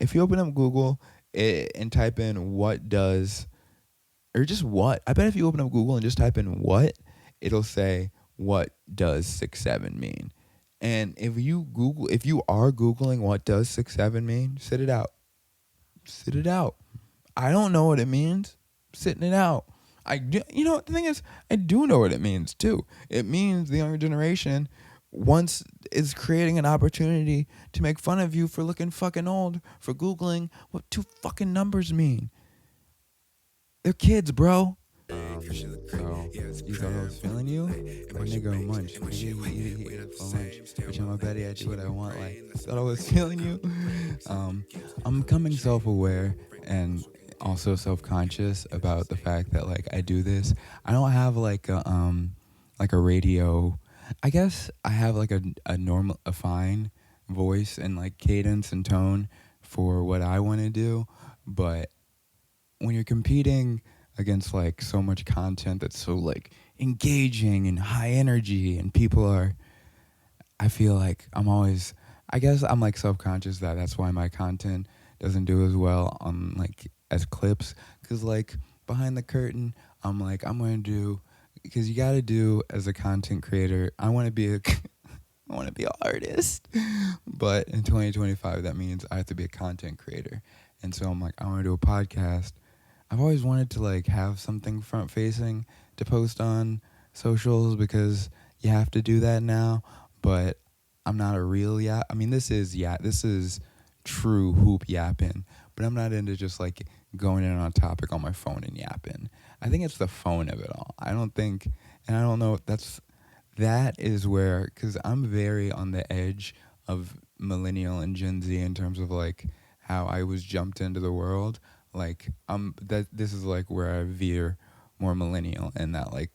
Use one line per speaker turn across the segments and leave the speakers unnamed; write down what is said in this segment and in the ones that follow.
if you open up Google and type in what does, or just what, I bet if you open up Google and just type in what, it'll say, what does 6'7" mean? And if you are Googling what does 6'7" mean, sit it out. Sit it out. I don't know what it means. Sitting it out. You know what the thing is? I do know what it means too. It means the younger generation once is creating an opportunity to make fun of you for looking fucking old, for Googling what two fucking numbers mean. They're kids, bro. So you thought I was feeling you? My nigga munch. Nigga for lunch. Bitch, I'm a Betty, I do what I want. Like, thought I was feeling you? I'm becoming self-aware and also self-conscious about the fact that, like, I do this. I don't have, like a radio. I guess I have, like, a fine voice and, like, cadence and tone for what I want to do. But when you're competing against, like, so much content that's so, like, engaging and high energy, and people are, I feel like I guess I'm, like, self-conscious that that's why my content doesn't do as well on, like, as clips, because, like, behind the curtain, I'm like, I'm going to do, because you got to do, as a content creator, I want to be an artist, but in 2025, that means I have to be a content creator, and so I'm like, I want to do a podcast. I've always wanted to, like, have something front-facing to post on socials, because you have to do that now, but I'm not a real I mean, this is true hoop yapping, but I'm not into just, like, going in on a topic on my phone and yapping. I think it's the phone of it all. I don't know, that is where, because I'm very on the edge of millennial and Gen Z in terms of, like, how I was jumped into the world. Like, this is, like, where I veer more millennial, and that, like,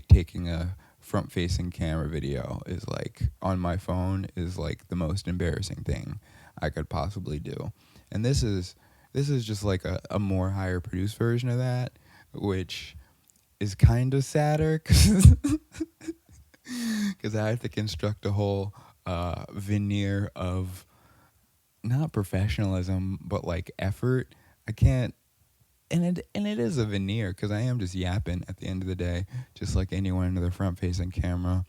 taking a front-facing camera video is, like, on my phone is, like, the most embarrassing thing I could possibly do. And this is just, like, a more higher produced version of that, which is kind of sadder, because I have to construct a whole veneer of not professionalism, but, like, effort. I can't, and it is a veneer, because I am just yapping at the end of the day, just like anyone into the front-facing camera.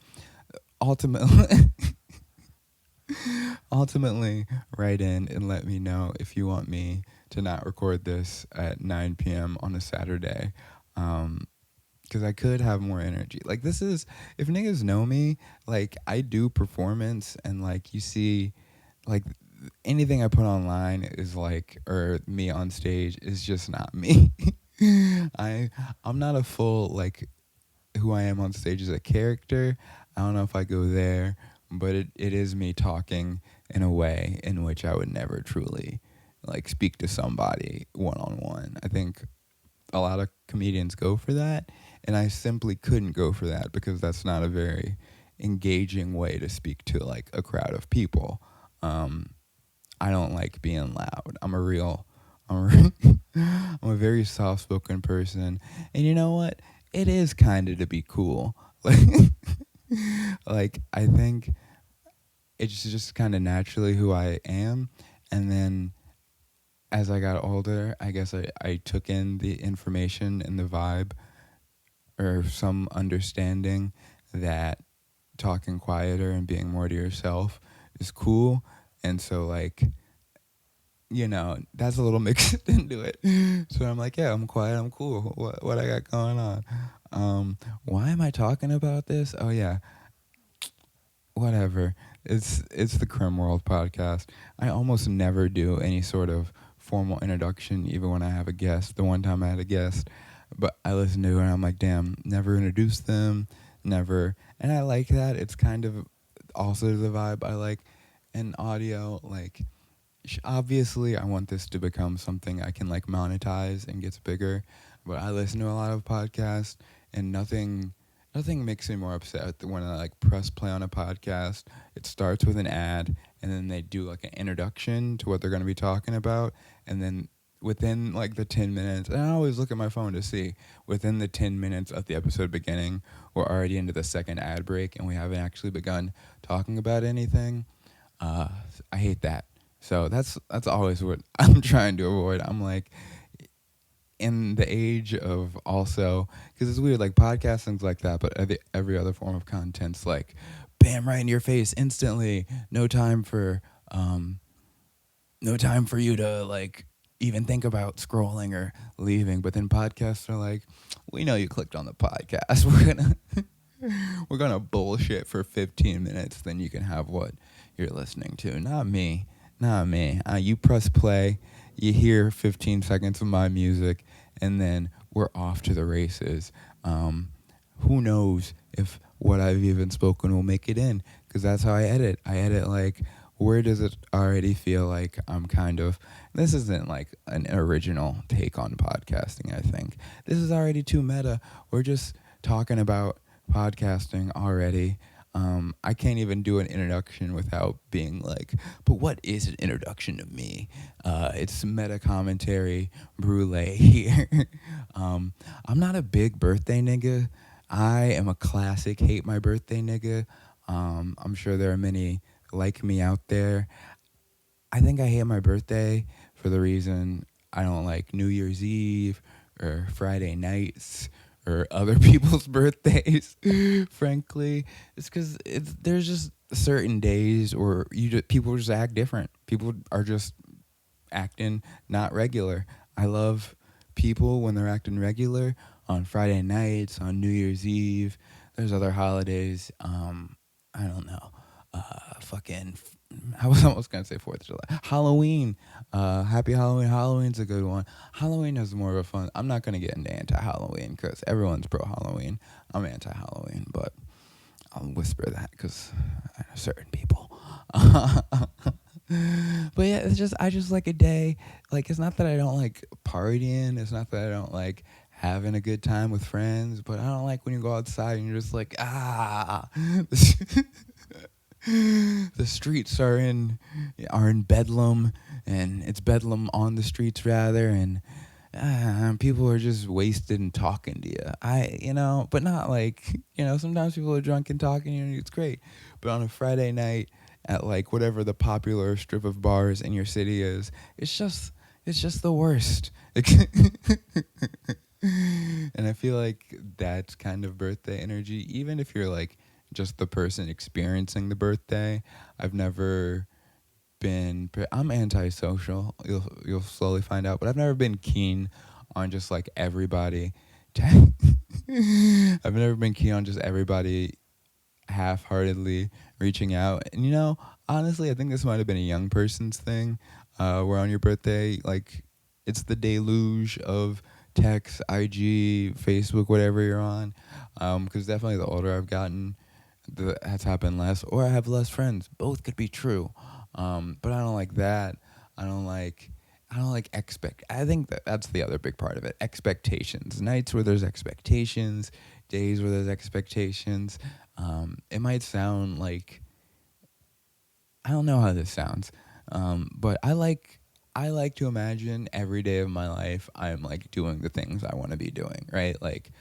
Ultimately, write in and let me know if you want me to not record this at 9 p.m. on a Saturday, because I could have more energy. Like, this is, if niggas know me, like, I do performance, and, like, you see, like, anything I put online is, like, or me on stage is just not me. I'm not a full, like, who I am on stage as a character. I don't know if I go there, but it is me talking in a way in which I would never truly, like, speak to somebody one-on-one. I think a lot of comedians go for that, and I simply couldn't go for that, because that's not a very engaging way to speak to, like, a crowd of people. I don't like being loud. I'm a very soft-spoken person, and you know what? It is kind of to be cool. Like, I think it's just kind of naturally who I am, and then as I got older, I guess I took in the information and the vibe, or some understanding that talking quieter and being more to yourself is cool. And so, like, you know, that's a little mixed into it. So I'm like, yeah, I'm quiet, I'm cool. What I got going on? Why am I talking about this? Oh yeah, whatever. It's the Creme World Podcast. I almost never do any sort of formal introduction, even when I have a guest. The one time I had a guest, but I listened to it and I'm like, damn, never introduced them, never. And I like that. It's kind of also the vibe I like in audio. Like, obviously I want this to become something I can, like, monetize and gets bigger, but I listen to a lot of podcasts, and nothing makes me more upset than when I, like, press play on a podcast. It starts with an ad, and then they do, like, an introduction to what they're going to be talking about, and then within, like, the 10 minutes, and I always look at my phone to see, within the 10 minutes of the episode beginning, we're already into the second ad break, and we haven't actually begun talking about anything. I hate that. So that's always what I'm trying to avoid. I'm like, in the age of also, because it's weird, like podcasting's like that, but every other form of content's like, bam, right in your face instantly. Um, no time for you to like even think about scrolling or leaving. But then podcasts are like, we know you clicked on the podcast. We're gonna bullshit for 15 minutes. Then you can have what you're listening to. Not me. Not me. You press play. You hear 15 seconds of my music, and then we're off to the races. Who knows if what I've even spoken will make it in? Because that's how I edit. I edit like, where does it already feel like I'm kind of, this isn't like an original take on podcasting, I think. This is already too meta. We're just talking about podcasting already. I can't even do an introduction without being like, but what is an introduction to me? It's meta commentary brulee here. I'm not a big birthday nigga. I am a classic hate my birthday nigga. I'm sure there are many like me out there. I think I hate my birthday for the reason I don't like New Year's Eve or Friday nights or other people's birthdays. Frankly, it's because there's just certain days or people just act different. People are just acting not regular. I love people when they're acting regular on Friday nights, on New Year's Eve. There's other holidays. I don't know. Fucking. I was almost gonna say 4th of July. Halloween. Happy Halloween. Halloween's a good one. Halloween is more of a fun. I'm not gonna get into anti-Halloween because everyone's pro Halloween. I'm anti-Halloween, but I'll whisper that because I know certain people. But yeah, I just like a day. Like, it's not that I don't like partying. It's not that I don't like having a good time with friends. But I don't like when you go outside and you're just like, the streets are in bedlam, and it's bedlam on the streets rather, and people are just wasted and talking to you. But not like, sometimes people are drunk and talking, it's great. But on a Friday night at like whatever the popular strip of bars in your city is, it's just the worst. And I feel like that's kind of birthday energy, even if you're like just the person experiencing the birthday. I've never been, I'm antisocial, you'll slowly find out, but I've never been keen on just like everybody I've never been keen on just everybody half-heartedly reaching out. And honestly, I think this might have been a young person's thing, where on your birthday, like, it's the deluge of text, IG, Facebook, whatever you're on. Because definitely the older I've gotten, that's happened less, or I have less friends. Both could be true. But I don't like that. I don't like I think that's the other big part of it. Expectations. Nights where there's expectations, days where there's expectations. It might sound like, I don't know how this sounds, but I like to imagine every day of my life I'm like doing the things I want to be doing, right? Like,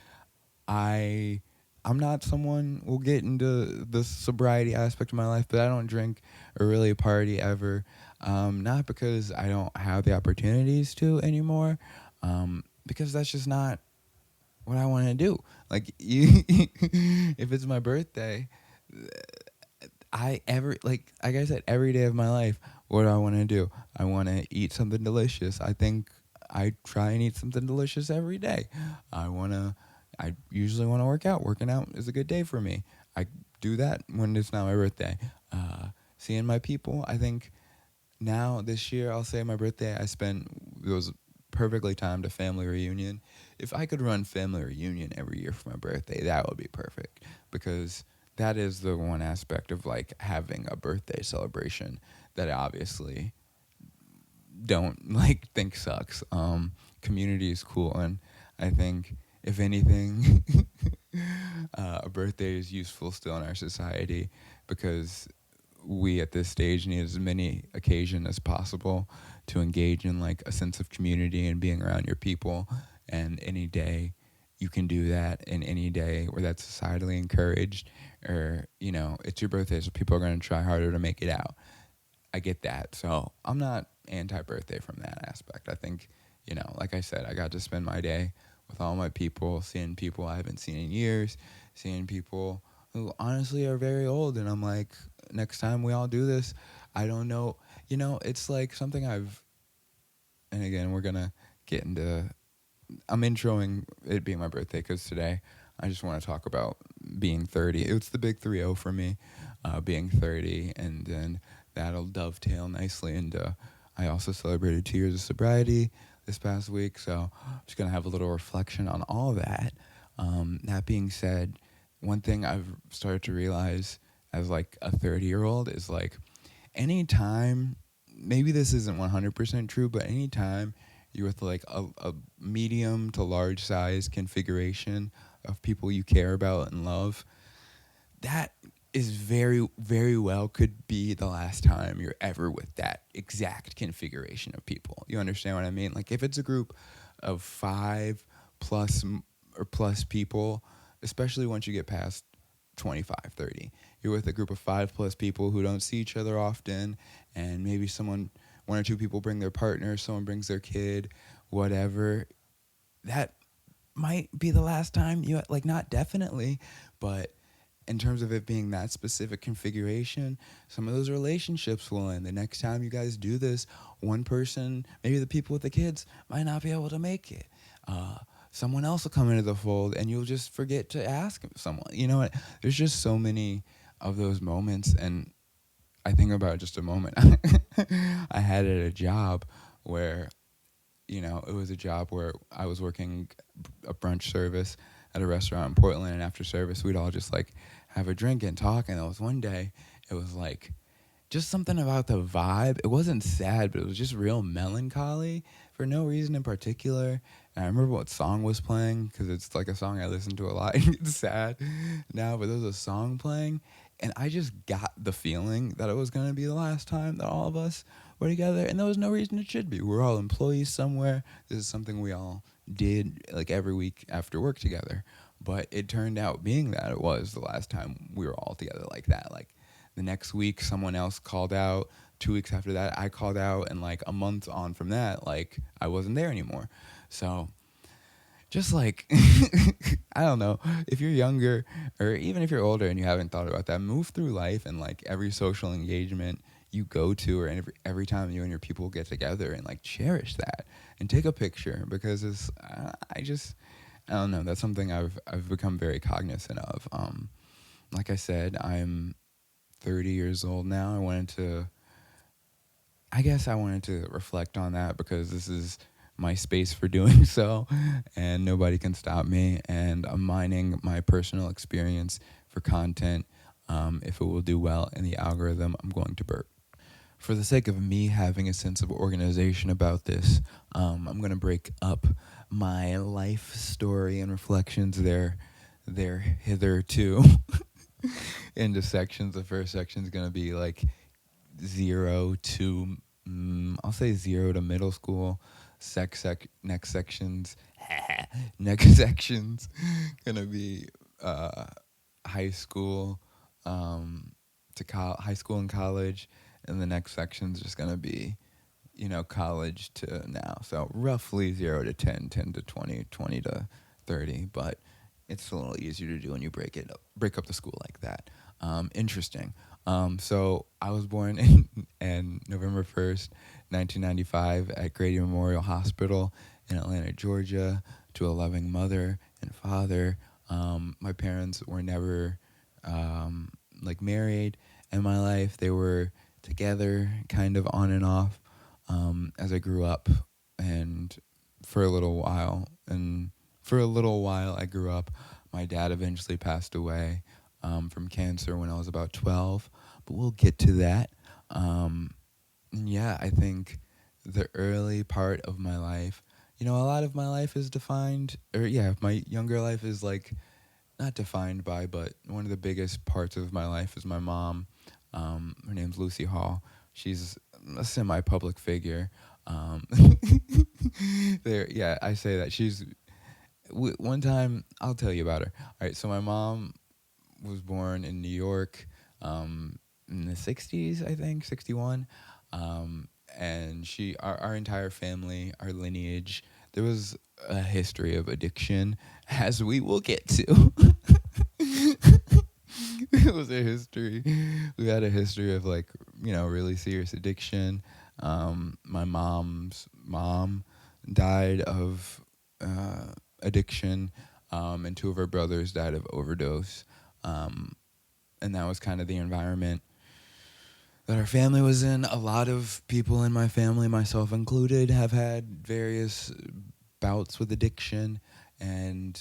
I'm not someone, we'll get into the sobriety aspect of my life, but I don't drink or really party ever. Not because I don't have the opportunities to anymore, because that's just not what I want to do. Like, if it's my birthday, like I said, every day of my life, what do I want to do? I want to eat something delicious. I think I try and eat something delicious every day. I usually want to work out. Working out is a good day for me. I do that when it's not my birthday. Seeing my people, I think now this year, I'll say my birthday, it was perfectly timed a family reunion. If I could run family reunion every year for my birthday, that would be perfect, because that is the one aspect of like having a birthday celebration that I obviously don't like think sucks. Community is cool, and I think if anything, a birthday is useful still in our society, because we at this stage need as many occasion as possible to engage in like a sense of community and being around your people. And any day you can do that, and any day where that's societally encouraged, or it's your birthday, so people are going to try harder to make it out. I get that. So I'm not anti-birthday from that aspect. I think, like I said, I got to spend my day with all my people, seeing people I haven't seen in years, seeing people who honestly are very old. And I'm like, next time we all do this, I don't know. It's like something and again, we're going to get into, I'm introing it being my birthday because today I just want to talk about being 30. It's the big 30 for me, being 30, and then that'll dovetail nicely into, I also celebrated 2 years of sobriety this past week, so I'm just going to have a little reflection on all that. That being said, one thing I've started to realize as like a 30-year-old is like anytime, maybe this isn't 100% true, but anytime you're with like a medium to large size configuration of people you care about and love, that is very, very well could be the last time you're ever with that exact configuration of people. You understand what I mean? Like if it's a group of 5 plus or plus people, especially once you get past 25, 30, you're with a group of 5 plus people who don't see each other often, and maybe one or two people bring their partner, someone brings their kid, whatever. That might be the last time you, like, not definitely, but in terms of it being that specific configuration, some of those relationships will end. The next time you guys do this, one person, maybe the people with the kids, might not be able to make it. Someone else will come into the fold and you'll just forget to ask someone. You know what? There's just so many of those moments, and I think about just a moment I had at a job where, it was a job where I was working a brunch service at a restaurant in Portland, and after service, we'd all just like have a drink and talk. And there was one day, it was like just something about the vibe. It wasn't sad, but it was just real melancholy for no reason in particular. And I remember what song was playing because it's like a song I listen to a lot. It's sad now, but there was a song playing, and I just got the feeling that it was going to be the last time that all of us were together, and there was no reason it should be. We're all employees somewhere. This is something we all did like every week after work together. But it turned out being that it was the last time we were all together like that. Like the next week, someone else called out. 2 weeks after that, I called out, and like a month on from that, like I wasn't there anymore. So just like, I don't know, if you're younger or even if you're older and you haven't thought about that, move through life and like every social engagement you go to, or every time you and your people get together, and like cherish that and take a picture, because it's, I don't know, that's something I've become very cognizant of. Like I said, I'm 30 years old now. I guess I wanted to reflect on that because this is my space for doing so, and nobody can stop me, and I'm mining my personal experience for content. If it will do well in the algorithm, I'm going to burp. For the sake of me having a sense of organization about this, I'm going to break up my life story and reflections there hitherto into sections. The first section is going to be like 0 to, I'll say 0 to middle school. Next sections gonna be high school, high school and college, and the next section's just gonna be, college to now. So roughly 0 to 10, 10 to 20, 20 to 30, but it's a little easier to do when you break up the school like that. Interesting. So I was born in November 1st, 1995 at Grady Memorial Hospital in Atlanta, Georgia, to a loving mother and father. My parents were never married in my life. They were together kind of on and off as I grew up, and for a little while I grew up. My dad eventually passed away from cancer when I was about 12, but we'll get to that. I think the early part of my life, a lot of my life is defined, my younger life is like not defined by, but one of the biggest parts of my life is my mom. Her name's Lucy Hall. She's a semi-public figure. I say that. One time, I'll tell you about her. All right, so my mom was born in New York. in the 60s, I think, 61. And our entire family, our lineage, there was a history of addiction, as we will get to. It was a history. We had a history of, like, really serious addiction. My mom's mom died of addiction, and two of her brothers died of overdose. And that was kind of the environment that our family was in. A lot of people in my family, myself included, have had various bouts with addiction. And,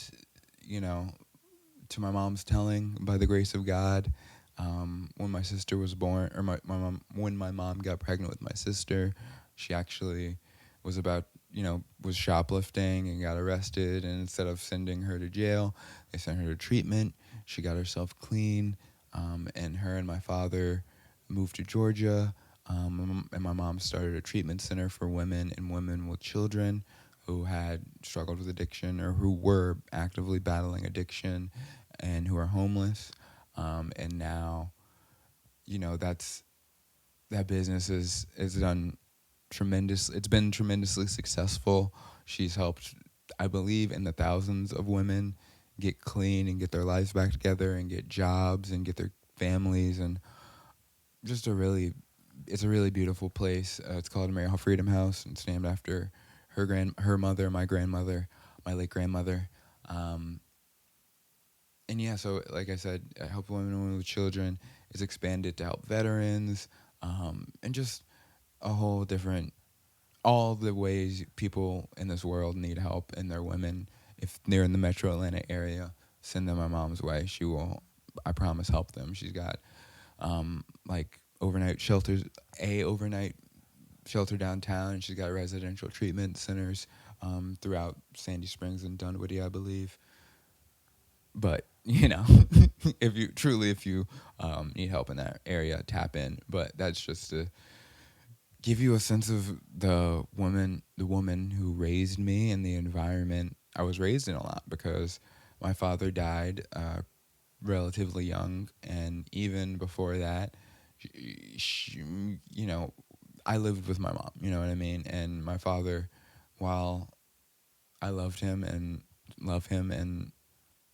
to my mom's telling, by the grace of God, when my sister was born, or my mom, when my mom got pregnant with my sister, she actually was was shoplifting and got arrested. And instead of sending her to jail, they sent her to treatment. She got herself clean, and her and my father moved to Georgia, and my mom started a treatment center for women and women with children who had struggled with addiction or who were actively battling addiction and who are homeless. And now, that business is done tremendous. It's been tremendously successful. She's helped, I believe, in the thousands of women get clean and get their lives back together and get jobs and get their families, and just it's a really beautiful place. It's called Mary Hall Freedom House, and it's named after her mother, my grandmother, my late grandmother. And yeah, so like I said, I help women and women with children. It's expanded to help veterans, and just a whole different, all the ways people in this world need help, and their women, if they're in the metro Atlanta area, send them my mom's way. She will, I promise, help them. She's got like overnight shelter downtown, and she's got residential treatment centers throughout Sandy Springs and Dunwoody, I believe. But if you need help in that area, tap in. But that's just to give you a sense of the woman who raised me and the environment I was raised in a lot, because my father died relatively young, and even before that, I lived with my mom. You know what I mean? And my father, while I loved him and love him and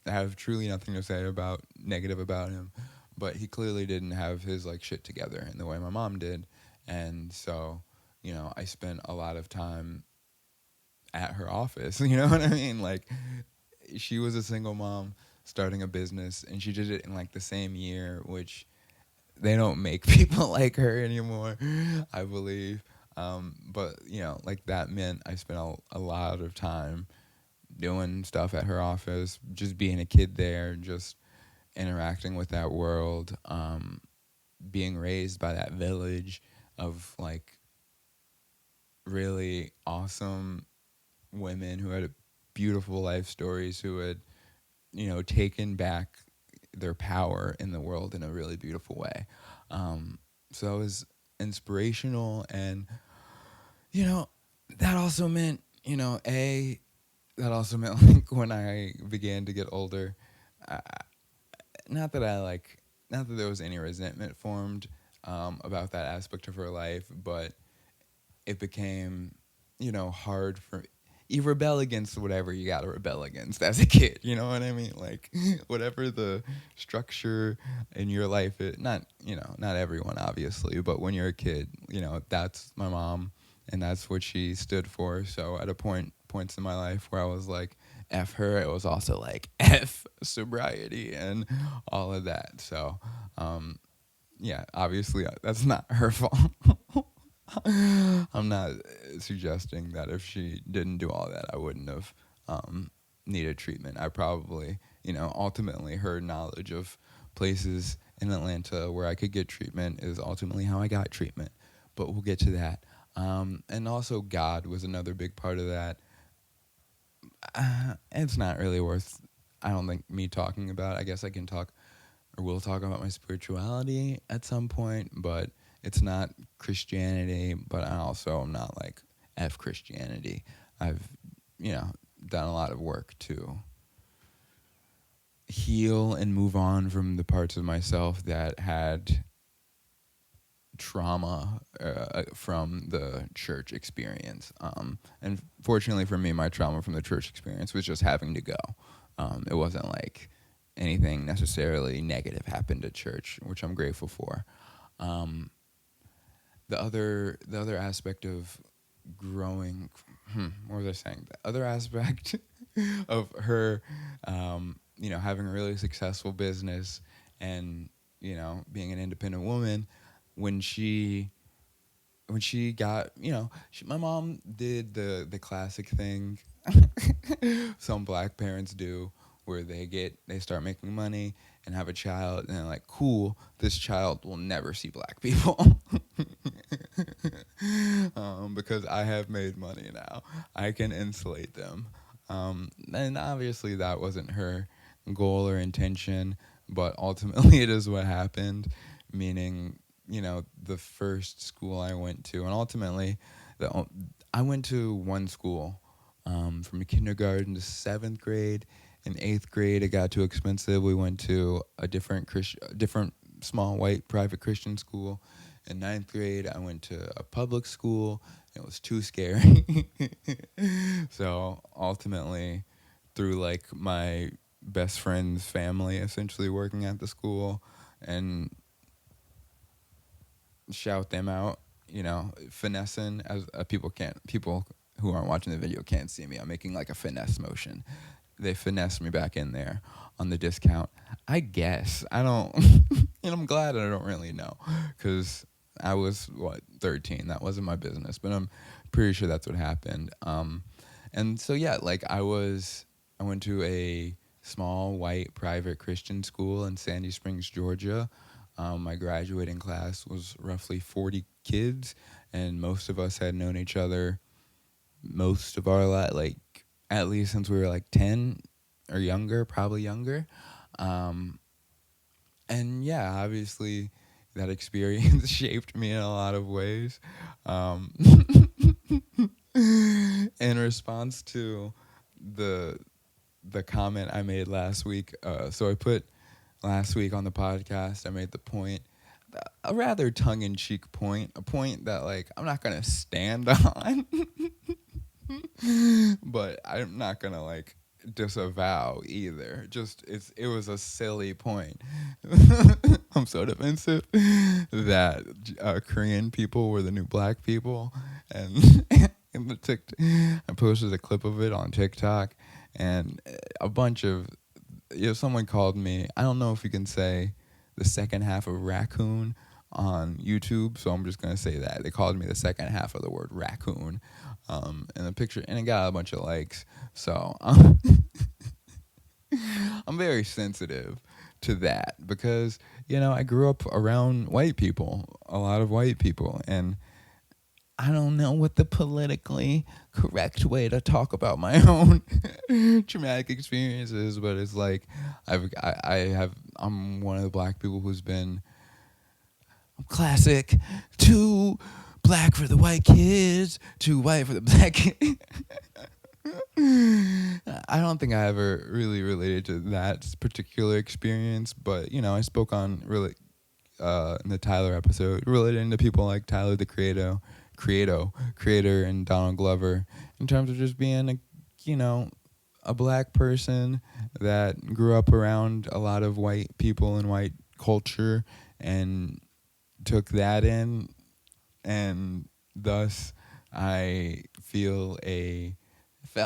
I have truly nothing to say about negative about him, but he clearly didn't have his shit together in the way my mom did. And so, I spent a lot of time at her office. You know what I mean? Like, she was a single mom starting a business, and she did it in the same year, which they don't make people like her anymore, I believe. But that meant I spent a lot of time doing stuff at her office, just being a kid there, just interacting with that world, being raised by that village of really awesome women who had beautiful life stories, who had taken back their power in the world in a really beautiful way. So it was inspirational, and that also meant that also meant when I began to get older, not that there was any resentment formed about that aspect of her life, but it became hard for you rebel against whatever you got to rebel against as a kid. You know what I mean? Whatever the structure in your life is, not everyone obviously, but when you're a kid, that's my mom and that's what she stood for. So at points in my life where I was like, F her, it was also F sobriety and all of that. So, yeah, obviously that's not her fault. I'm not suggesting that if she didn't do all that, I wouldn't have needed treatment. I probably, ultimately her knowledge of places in Atlanta where I could get treatment is ultimately how I got treatment. But we'll get to that. And also God was another big part of that. It's not really worth, I don't think, me talking about. I guess I can talk or will talk about my spirituality at some point, but it's not Christianity, but I also am not F Christianity. I've, done a lot of work to heal and move on from the parts of myself that had trauma from the church experience. And fortunately for me, my trauma from the church experience was just having to go. It wasn't like anything necessarily negative happened at church, which I'm grateful for. Um, the other aspect of growing, what was I saying? The other aspect of her, having a really successful business and being an independent woman, when she got, my mom did the classic thing some black parents do, where they start making money and have a child, and they're like, cool, this child will never see black people. Because I have made money now, I can insulate them. And obviously that wasn't her goal or intention, but ultimately it is what happened, meaning, the first school I went to, and ultimately I went to one school from kindergarten to 7th grade. In 8th grade, it got too expensive. We went to a different small white private Christian school. In 9th grade, I went to a public school. It was too scary. So ultimately, through like my best friend's family essentially working at the school, and shout them out, finessing, as people who aren't watching the video can't see me. I'm making like a finesse motion. They finessed me back in there on the discount. I guess. I don't, and I'm glad I don't really know, because I was 13. That wasn't my business, but I'm pretty sure that's what happened. And so yeah, like I went to a small white private Christian school in Sandy Springs, Georgia. My graduating class was roughly 40 kids, and most of us had known each other most of our life, like at least since we were like 10 or younger, probably younger. And yeah, obviously that experience shaped me in a lot of ways. In response to the comment I made last week, so I put last week on the podcast, I made the point, a rather tongue-in-cheek point, a point that like I'm not gonna stand on, but I'm not gonna like disavow either. Just it was a silly point. I'm so defensive that Korean people were the new black people, and in I posted a clip of it on TikTok, and a bunch of someone called me. I don't know if you can say the second half of raccoon on YouTube, so I'm just gonna say that they called me the second half of the word raccoon, in the picture, and it got a bunch of likes. So I'm very sensitive to that, because I grew up around white people, a lot of white people, and I don't know what the politically correct way to talk about my own traumatic experiences, but it's like I'm one of the black people who's been classic, too black for the white kids, too white for the black kids. I don't think I ever really related to that particular experience, but I spoke on really in the Tyler episode, relating to people like Tyler the Creator, and Donald Glover, in terms of just being a black person that grew up around a lot of white people and white culture, and took that in, and thus I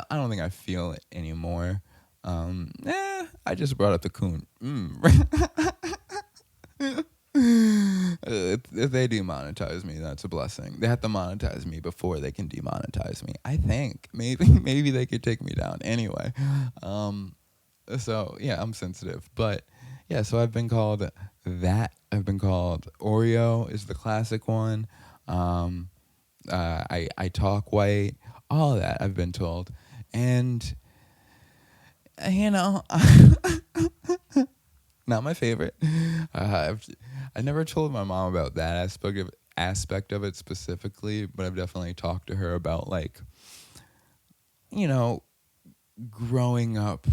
don't think I feel it anymore. I just brought up the coon. If they demonetize me, that's a blessing. They have to monetize me before they can demonetize me, I think. Maybe they could take me down anyway. So yeah, I'm sensitive, but yeah, so I've been called that. I've been called Oreo is the classic one. I talk white, all of that I've been told, and not my favorite. I never told my mom about that aspect of it specifically, but I've definitely talked to her about like, growing up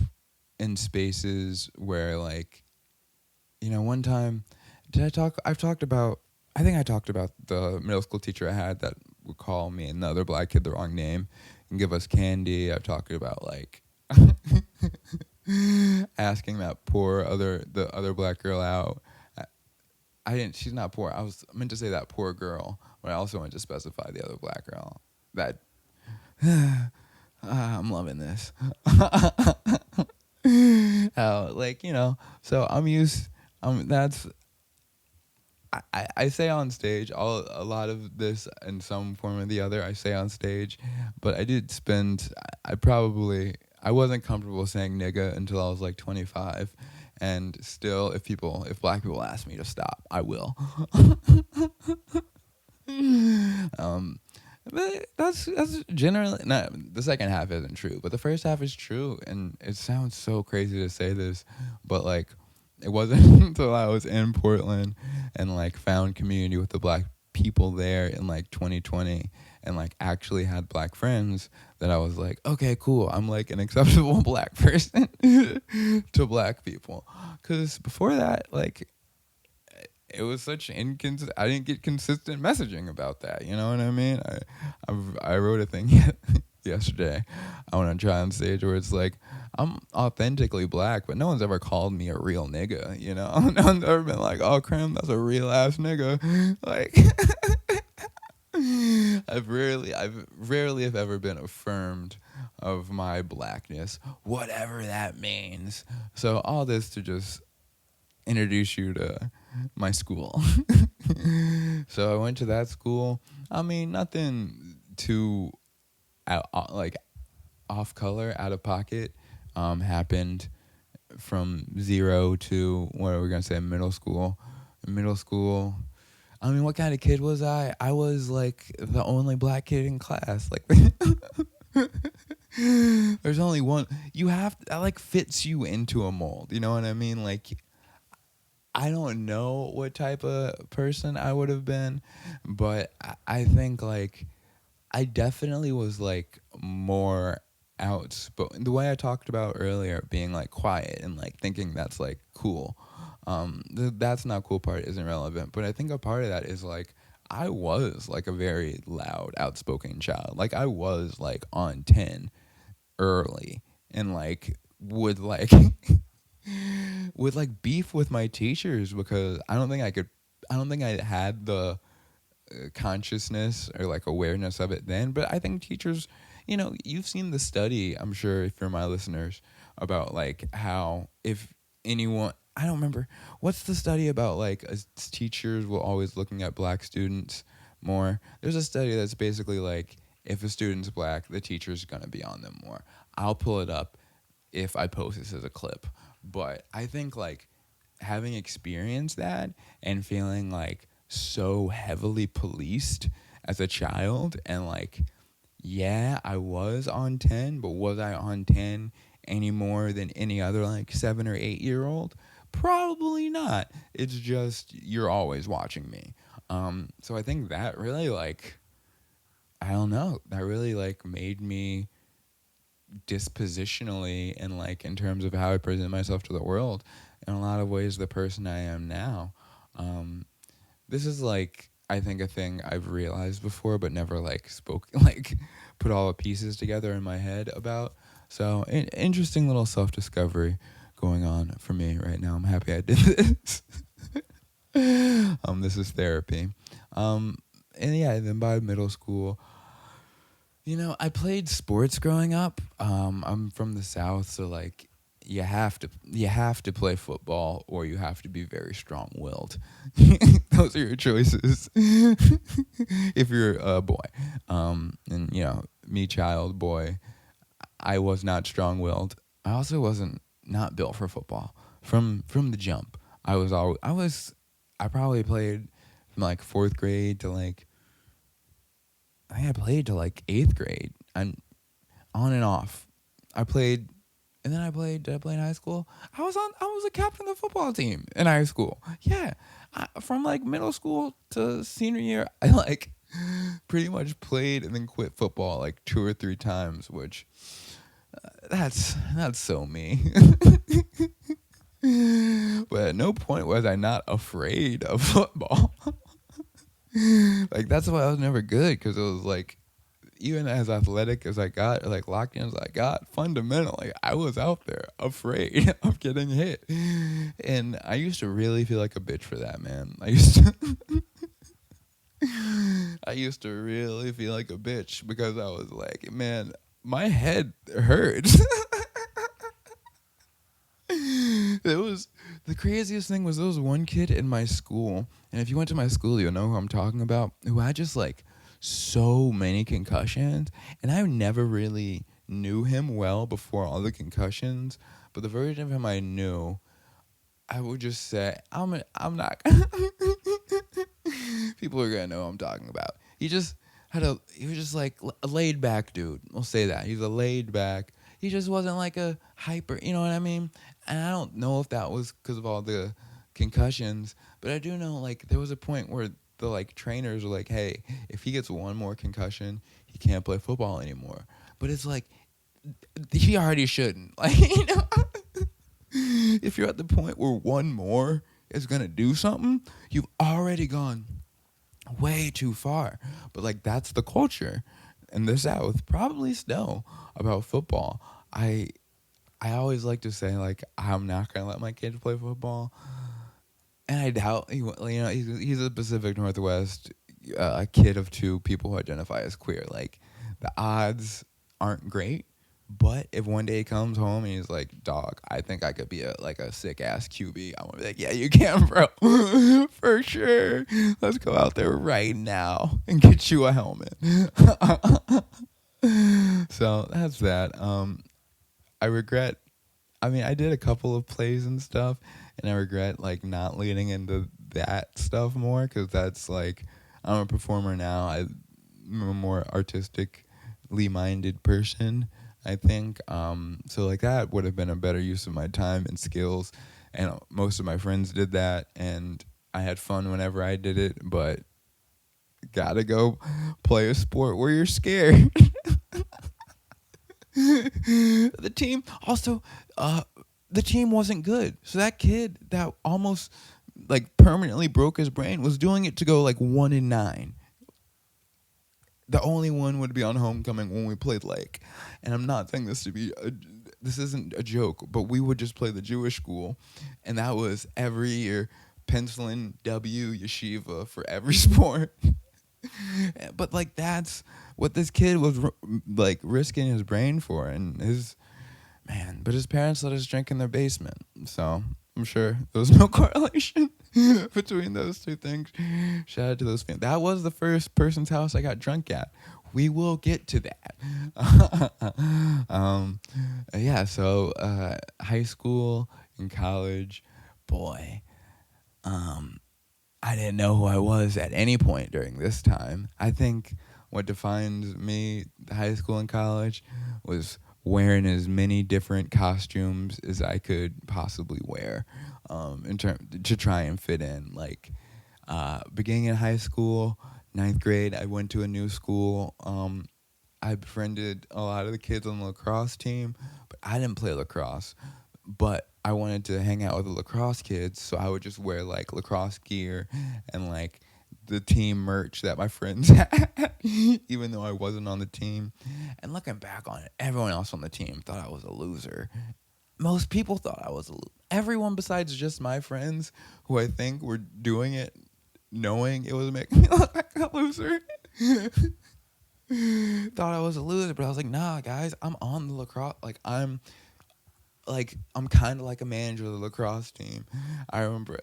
in spaces where like, one time, I've talked about I think I talked about the middle school teacher I had that would call me and the other black kid the wrong name and give us candy. I've talked about like asking the other black girl out. I didn't. She's not poor. I meant to say that poor girl, but I also meant to specify the other black girl. That I'm loving this. So I'm used. That's. I say on stage a lot of this in some form or the other. I say on stage, but I wasn't comfortable saying nigga until I was like 25, and still, if black people ask me to stop, I will. But that's generally not, the second half isn't true, but the first half is true, and it sounds so crazy to say this, but like it wasn't until I was in Portland and like found community with the black people there in like 2020 and like actually had black friends that I was like, okay, cool, I'm like an acceptable black person to black people. Because before that, like, it was such I didn't get consistent messaging about that. You know what I mean? I wrote a thing yesterday. I want to try on stage where it's like, I'm authentically black, but no one's ever called me a real nigga. You know, no one's ever been like, oh, Creme, that's a real ass nigga. Like, I've rarely have ever been affirmed of my blackness, whatever that means. So all this to just introduce you to my school. So I went to that school. I mean, nothing too like off color, out of pocket. Happened from 0 to, what are we gonna say, middle school. I mean, what kind of kid was I? I was like the only black kid in class. Like, there's only one. That like fits you into a mold. You know what I mean? Like, I don't know what type of person I would have been, but I think like I definitely was like more outspoken. The way I talked about earlier, being like quiet and like thinking that's like cool. That's not cool part isn't relevant, but I think a part of that is like I was like a very loud, outspoken child. Like I was like on 10 early and like would like would like beef with my teachers because I don't think I had the consciousness or like awareness of it then. But I think teachers, you know, you've seen the study, I'm sure, if you're my listeners, about like how if anyone, I don't remember, what's the study about like teachers were always looking at black students more. There's a study that's basically like if a student's black, the teacher's gonna be on them more. I'll pull it up if I post this as a clip. But I think like having experienced that and feeling like so heavily policed as a child and like, yeah, I was on 10, but was I on 10 any more than any other like 7 or 8 year old? Probably not. It's just you're always watching me. So I think that really like, I don't know, that really like made me dispositionally and like in terms of how I present myself to the world in a lot of ways the person I am now. This is like I think a thing I've realized before but never like like put all the pieces together in my head about. So interesting little self-discovery going on for me right now. I'm happy I did this. This is therapy. And yeah, then by middle school, you know, I played sports growing up. I'm from the South, so like you have to play football or you have to be very strong-willed. Those are your choices if you're a boy. And you know, me, child, boy, I was not strong-willed. I also wasn't not built for football from the jump. I probably played from like 4th grade to like, I think I played to like 8th grade and on and off. Did I play in high school? I was a captain of the football team in high school. Yeah. From like middle school to senior year, I like pretty much played and then quit football like 2 or 3 times, which that's so me. But at no point was I not afraid of football. Like, that's why I was never good, because it was like, even as athletic as I got, or like locked in as I got, fundamentally, I was out there afraid of getting hit. And I used to really feel like a bitch for that, man. I used to really feel like a bitch, because I was like, man, my head hurts. It was, the craziest thing was, there was one kid in my school, and if you went to my school, you'll know who I'm talking about, who had just like so many concussions, and I never really knew him well before all the concussions, but the version of him I knew, I would just say, I'm not. People are gonna know who I'm talking about. He was just like a laid back dude. We'll say that. He's a laid back. He just wasn't like a hyper, you know what I mean? And I don't know if that was because of all the concussions, but I do know, like, there was a point where the like trainers were like, hey, if he gets one more concussion, he can't play football anymore. But it's like, he already shouldn't. Like, you know, if you're at the point where one more is gonna do something, you've already gone way too far. But like, that's the culture in the South, probably still, about football. I always like to say, like, I'm not gonna let my kids play football, and I doubt he's a Pacific Northwest a kid of two people who identify as queer. Like, the odds aren't great. But if one day he comes home and he's like, dog, I think I could be a sick ass QB, I'm gonna be like, yeah, you can, bro. For sure. Let's go out there right now and get you a helmet. So that's that. I regret, I mean, I did a couple of plays and stuff, and I regret like not leaning into that stuff more, because that's like, I'm a performer now. I'm a more artistically minded person, I think. So like, that would have been a better use of my time and skills, and most of my friends did that, and I had fun whenever I did it. But gotta go play a sport where you're scared. The team also, the team wasn't good. So that kid that almost like permanently broke his brain was doing it to go like 1-9. The only one would be on homecoming when we played Lake. And I'm not saying this to be, this isn't a joke, but we would just play the Jewish school. And that was every year, penciling W yeshiva for every sport. But like, that's what this kid was like risking his brain for, and but his parents let us drink in their basement, so I'm sure there was no correlation between those two things. Shout out to those fans. That was the first person's house I got drunk at. We will get to that. Yeah, so high school and college, boy, I didn't know who I was at any point during this time. I think what defines me, high school and college, was wearing as many different costumes as I could possibly wear, to try and fit in. Like, beginning in high school, 9th grade, I went to a new school. I befriended a lot of the kids on the lacrosse team, but I didn't play lacrosse. But I wanted to hang out with the lacrosse kids, so I would just wear like lacrosse gear and like the team merch that my friends had, even though I wasn't on the team. And looking back on it, everyone else on the team thought I was a loser. Most people thought I was a loser. Everyone besides just my friends, who I think were doing it knowing it was making me look like a loser, thought I was a loser. But I was like, nah, guys, I'm on the lacrosse. I'm kind of like a manager of the lacrosse team. I remember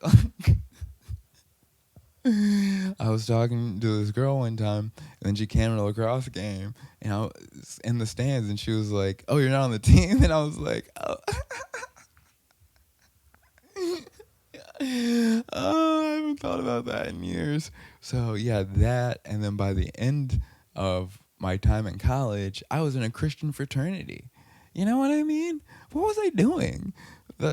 I was talking to this girl one time, and then she came to a lacrosse game, and I was in the stands, and she was like, oh, you're not on the team? And I was like, oh. Oh, I haven't thought about that in years. So yeah, that, and then by the end of my time in college, I was in a Christian fraternity. You know what I mean? What was I doing?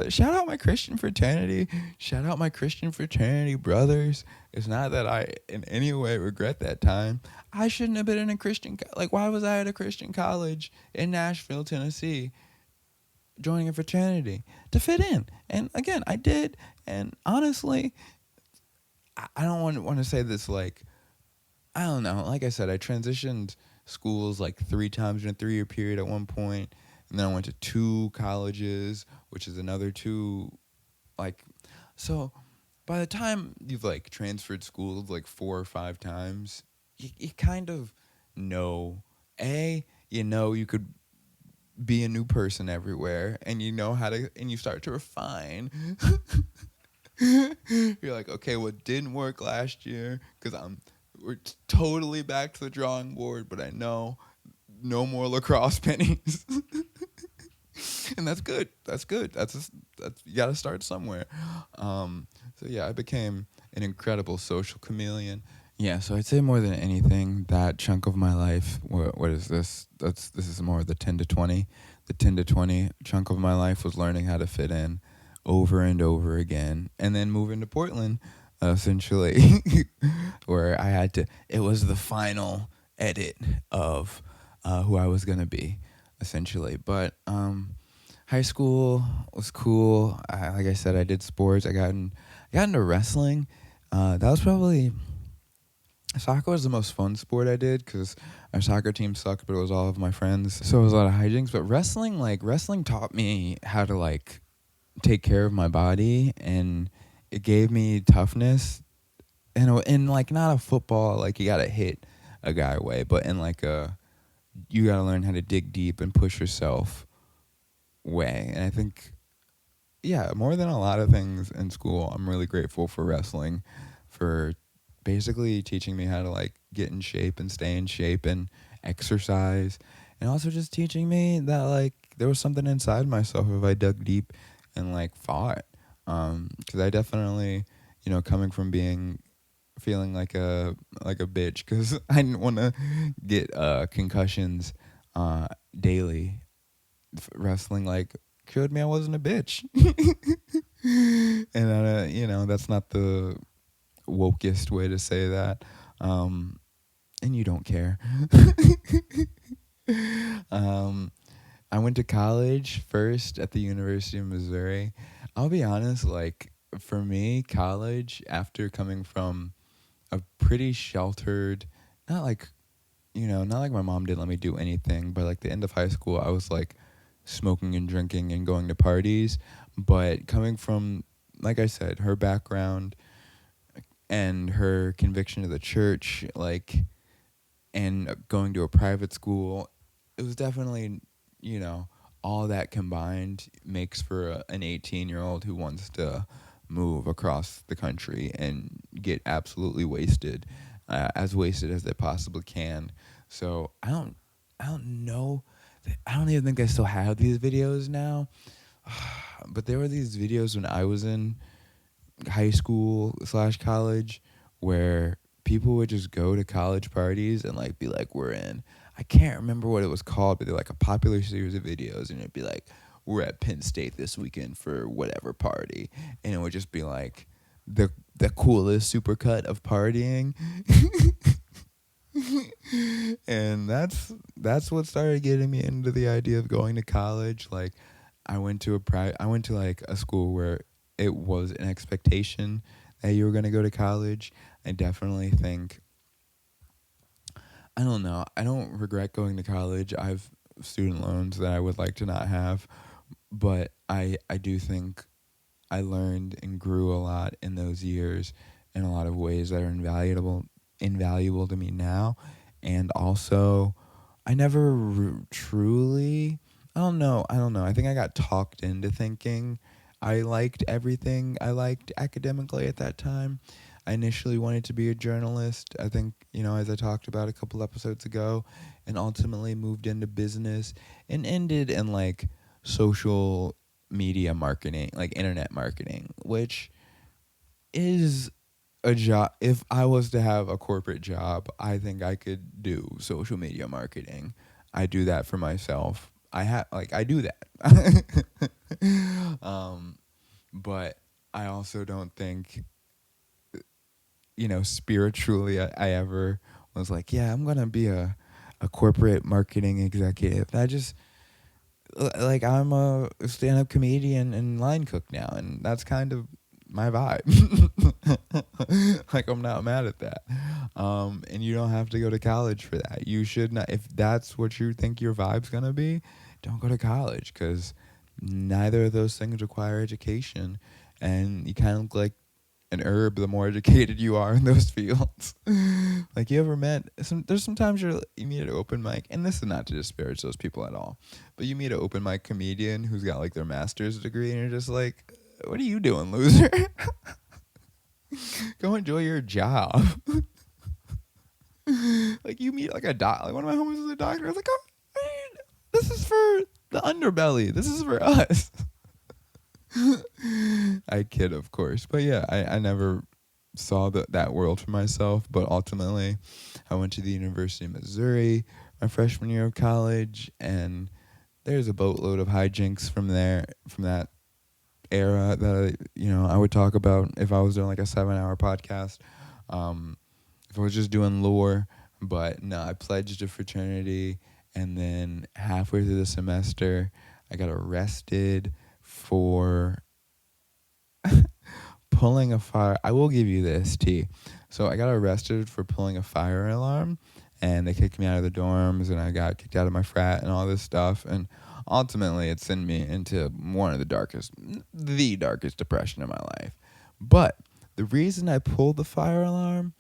Shout out my Christian fraternity. Shout out my Christian fraternity brothers. It's not that I in any way regret that time. I shouldn't have been in a Christian, why was I at a Christian college in Nashville, Tennessee, joining a fraternity? To fit in. And again, I did. And honestly, I don't want to say this like I don't know. Like I said, I transitioned schools like 3 times in a 3-year period at one point, and then I went to 2 colleges, which is another 2. Like, so by the time you've like transferred schools like 4 or 5 times, you kind of know. You know you could be a new person everywhere, and you know how to, and you start to refine. You're like, okay, what didn't work last year? Because we're totally back to the drawing board, but I know no more lacrosse pennies. And that's good. That's good. That's you got to start somewhere. So yeah, I became an incredible social chameleon. Yeah, so I'd say more than anything, that chunk of my life. What is this? This is more of the 10 to 20. The 10 to 20 chunk of my life was learning how to fit in, over and over again, and then moving to Portland, essentially, where I had to. It was the final edit of who I was gonna be, essentially. But high school was cool. Like I said, I did sports. I got into wrestling. That was probably soccer was the most fun sport I did because our soccer team sucked, but it was all of my friends, so it was a lot of hijinks. But wrestling taught me how to like take care of my body, and it gave me toughness. And in like not a football like you gotta hit a guy away, but in like you gotta learn how to dig deep and push yourself way. And I think, yeah, more than a lot of things in school, I'm really grateful for wrestling, for basically teaching me how to like get in shape and stay in shape and exercise, and also just teaching me that like there was something inside myself if I dug deep and like fought. Because I definitely, coming from feeling like a bitch because I didn't want to get concussions daily. Wrestling like showed me I wasn't a bitch. And that's not the wokest way to say that. And you don't care. I went to college first at the University of Missouri. I'll be honest, like for me, college, after coming from a pretty sheltered, not like not like my mom didn't let me do anything, but like the end of high school, I was like smoking and drinking and going to parties. But coming from, like I said, her background and her conviction to the church, like, and going to a private school, it was definitely, all that combined makes for an 18-year-old who wants to move across the country and get absolutely wasted, as wasted as they possibly can. So I don't know. I don't even think I still have these videos now. But there were these videos when I was in high school / college where people would just go to college parties and like be like, we're in. I can't remember what it was called, but they're like a popular series of videos, and it'd be like, we're at Penn State this weekend for whatever party, and it would just be like the coolest supercut of partying. And that's what started getting me into the idea of going to college. Like I went to like a school where it was an expectation that you were going to go to college. I definitely think, I don't know, I don't regret going to college. I have student loans that I would like to not have, but I do think I learned and grew a lot in those years in a lot of ways that are invaluable to me now. And also, I never truly, I don't know. I think I got talked into thinking I liked everything I liked academically at that time. I initially wanted to be a journalist, I think, as I talked about a couple episodes ago, and ultimately moved into business and ended in like social media marketing, like internet marketing, which is a job. If I was to have a corporate job, I think I could do social media marketing. I do that for myself. I do that. But I also don't think, spiritually I ever was like, yeah, I'm going to be a corporate marketing executive. I just, like, I'm a stand-up comedian and line cook now, and that's kind of my vibe. Like, I'm not mad at that. And you don't have to go to college for that. You should not. If that's what you think your vibe's gonna be, don't go to college, because neither of those things require education, and you kind of look like an herb the more educated you are in those fields. Like, you ever met there's sometimes you meet an open mic, and this is not to disparage those people at all, but you meet an open mic comedian who's got like their master's degree, and you're just like, what are you doing, loser? Go enjoy your job. Like, you meet like a doc, like one of my homies is a doctor. I was like, oh, man, this is for the underbelly. This is for us. I kid, of course. But yeah, I never saw that world for myself. But ultimately, I went to the University of Missouri my freshman year of college, and there's a boatload of hijinks from that era that I would talk about if I was doing like a 7-hour podcast. If I was just doing lore. But no, I pledged a fraternity, and then halfway through the semester, I got arrested for pulling a fire. I will give you this, T. So I got arrested for pulling a fire alarm, and they kicked me out of the dorms, and I got kicked out of my frat and all this stuff. And ultimately, it sent me into the darkest depression of my life. But the reason I pulled the fire alarm,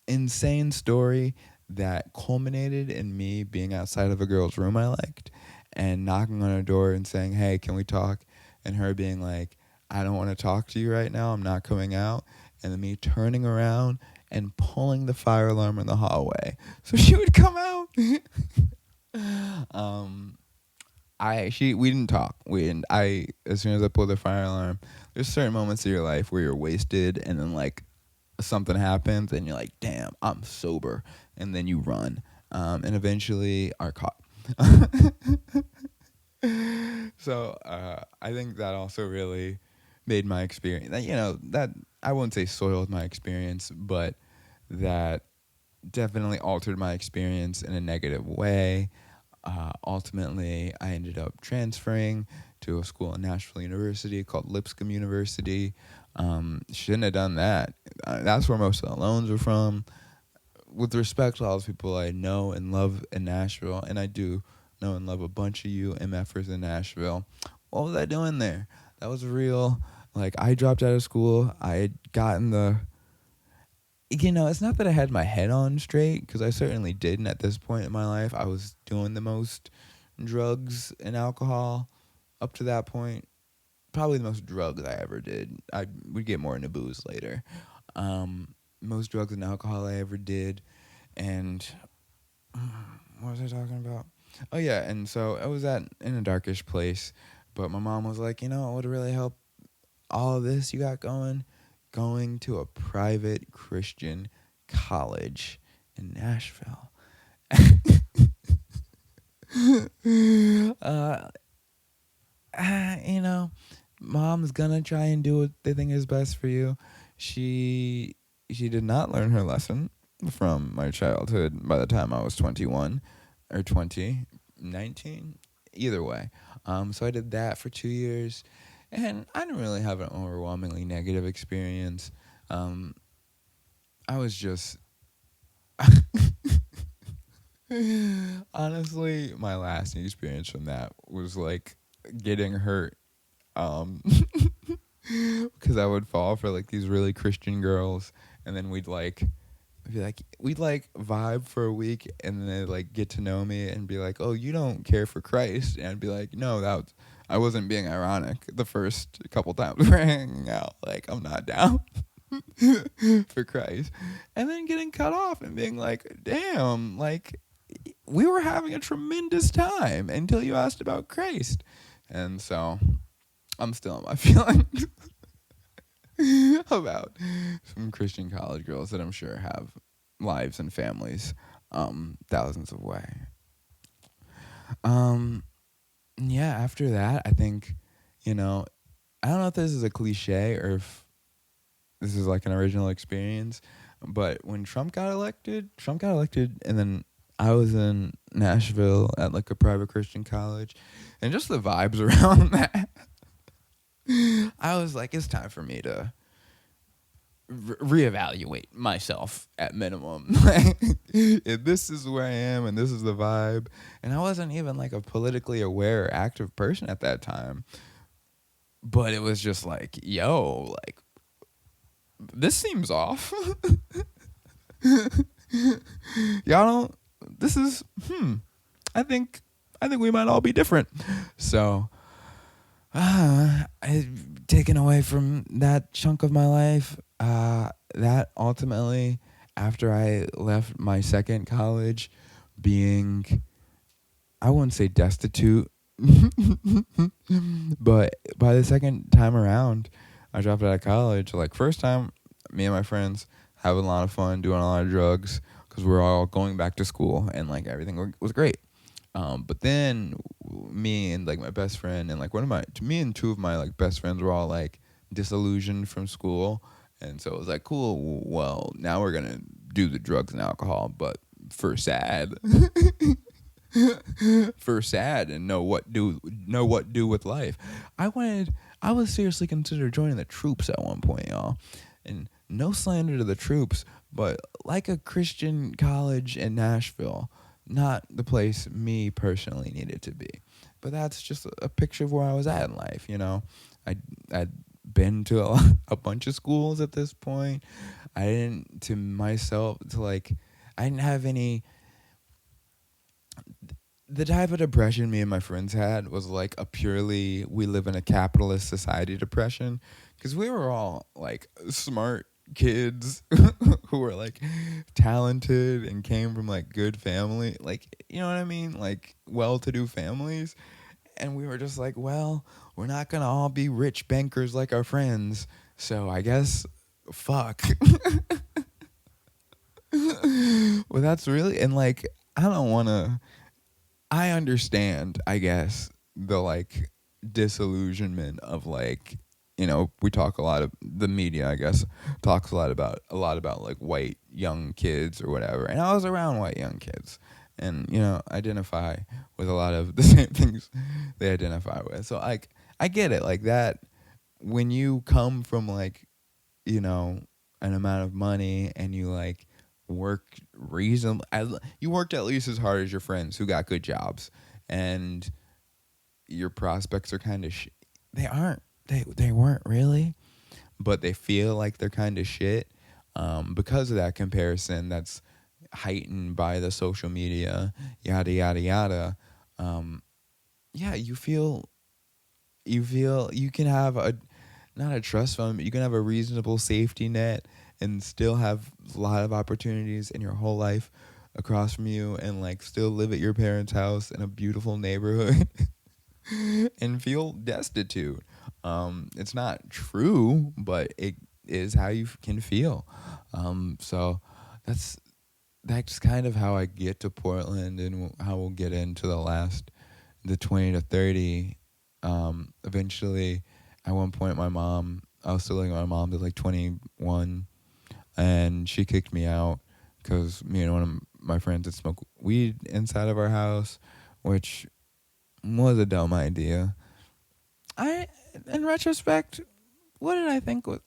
insane story that culminated in me being outside of a girl's room I liked, and knocking on her door and saying, hey, can we talk? And her being like, I don't want to talk to you right now. I'm not coming out. And then me turning around and pulling the fire alarm in the hallway so she would come out. We didn't talk. As soon as I pulled the fire alarm, there's certain moments of your life where you're wasted, and then like something happens and you're like, damn, I'm sober. And then you run, and eventually are caught. So I think that also really made my experience, that I wouldn't say soiled my experience, but that definitely altered my experience in a negative way. Ultimately, I ended up transferring to a school in Nashville University called Lipscomb University. Shouldn't have done that. That's where most of the loans are from. With respect to all those people I know and love in Nashville, and I do know and love a bunch of you MFers in Nashville, what was I doing there? That was real. Like, I dropped out of school. I had gotten it's not that I had my head on straight, because I certainly didn't at this point in my life. I was doing the most drugs and alcohol up to that point. Probably the most drugs I ever did. I would get more into booze later. Most drugs and alcohol I ever did. And what was I talking about? Oh, yeah, and so I was in a darkish place. But my mom was like, what would really help all of this you got going to a private Christian college in Nashville. Mom's gonna try and do what they think is best for you. She did not learn her lesson from my childhood by the time I was 21 or 20, 19, either way. So I did that for 2 years, and I didn't really have an overwhelmingly negative experience. I was just honestly, my lasting experience from that was like getting hurt. Because I would fall for like these really Christian girls, and then we'd vibe for a week, and then they'd like get to know me and be like, oh, you don't care for Christ. And I'd be like, no, I wasn't being ironic the first couple times we're hanging out. Like, I'm not down for Christ. And then getting cut off and being like, damn, like, we were having a tremendous time until you asked about Christ. And so I'm still in my feelings about some Christian college girls that I'm sure have lives and families thousands of way. Yeah, after that, I think, I don't know if this is a cliche or if this is like an original experience, but when Trump got elected, and then I was in Nashville at like a private Christian college, and just the vibes around that, I was like, it's time for me to reevaluate myself at minimum. If this is where I am and this is the vibe, and I wasn't even like a politically aware or active person at that time, but it was just like, yo, like this seems off. Y'all don't. This is I think we might all be different. So, taken away from that chunk of my life, that ultimately, after I left my second college, being, I wouldn't say destitute, but by the second time around, I dropped out of college. Like, first time, me and my friends having a lot of fun, doing a lot of drugs, because we were all going back to school, and like everything was great. But then me and like my best friend and like me and two of my like best friends were all like disillusioned from school, and so it was like, cool. Well, now we're gonna do the drugs and alcohol, but for sad, and know what do with life. I was seriously considered joining the troops at one point, y'all, and no slander to the troops, but like a Christian college in Nashville. Not the place me personally needed to be. But that's just a picture of where I was at in life, you know. I'd been to a bunch of schools at this point. I didn't have any. The type of depression me and my friends had was like a purely we live in a capitalist society depression, because we were all like smart kids who were like talented and came from like good family, like, you know what I mean, like well-to-do families, and we were just like, well, we're not gonna all be rich bankers like our friends, so I guess fuck. Well, that's really, and like I understand, I guess, the like disillusionment of like, you know, we talk a lot of the media, I guess, talks a lot about like white young kids or whatever. And I was around white young kids, and, you know, identify with a lot of the same things they identify with. So like, I get it, like that when you come from like, you know, an amount of money and you like work reasonably, you worked at least as hard as your friends who got good jobs, and your prospects are kind of they aren't. They weren't really, but they feel like they're kind of shit, because of that comparison that's heightened by the social media, yada yada yada. Yeah, you can have not a trust fund, but you can have a reasonable safety net and still have a lot of opportunities in your whole life across from you, and like still live at your parents' house in a beautiful neighborhood and feel destitute. It's not true, but it is how you can feel. So that's kind of how I get to Portland, and how we'll get into the 20 to 30. Eventually, at one point, I was still living with my mom to like 21, and she kicked me out because me and one of my friends had smoked weed inside of our house, which was a dumb idea. In retrospect, what did I think was...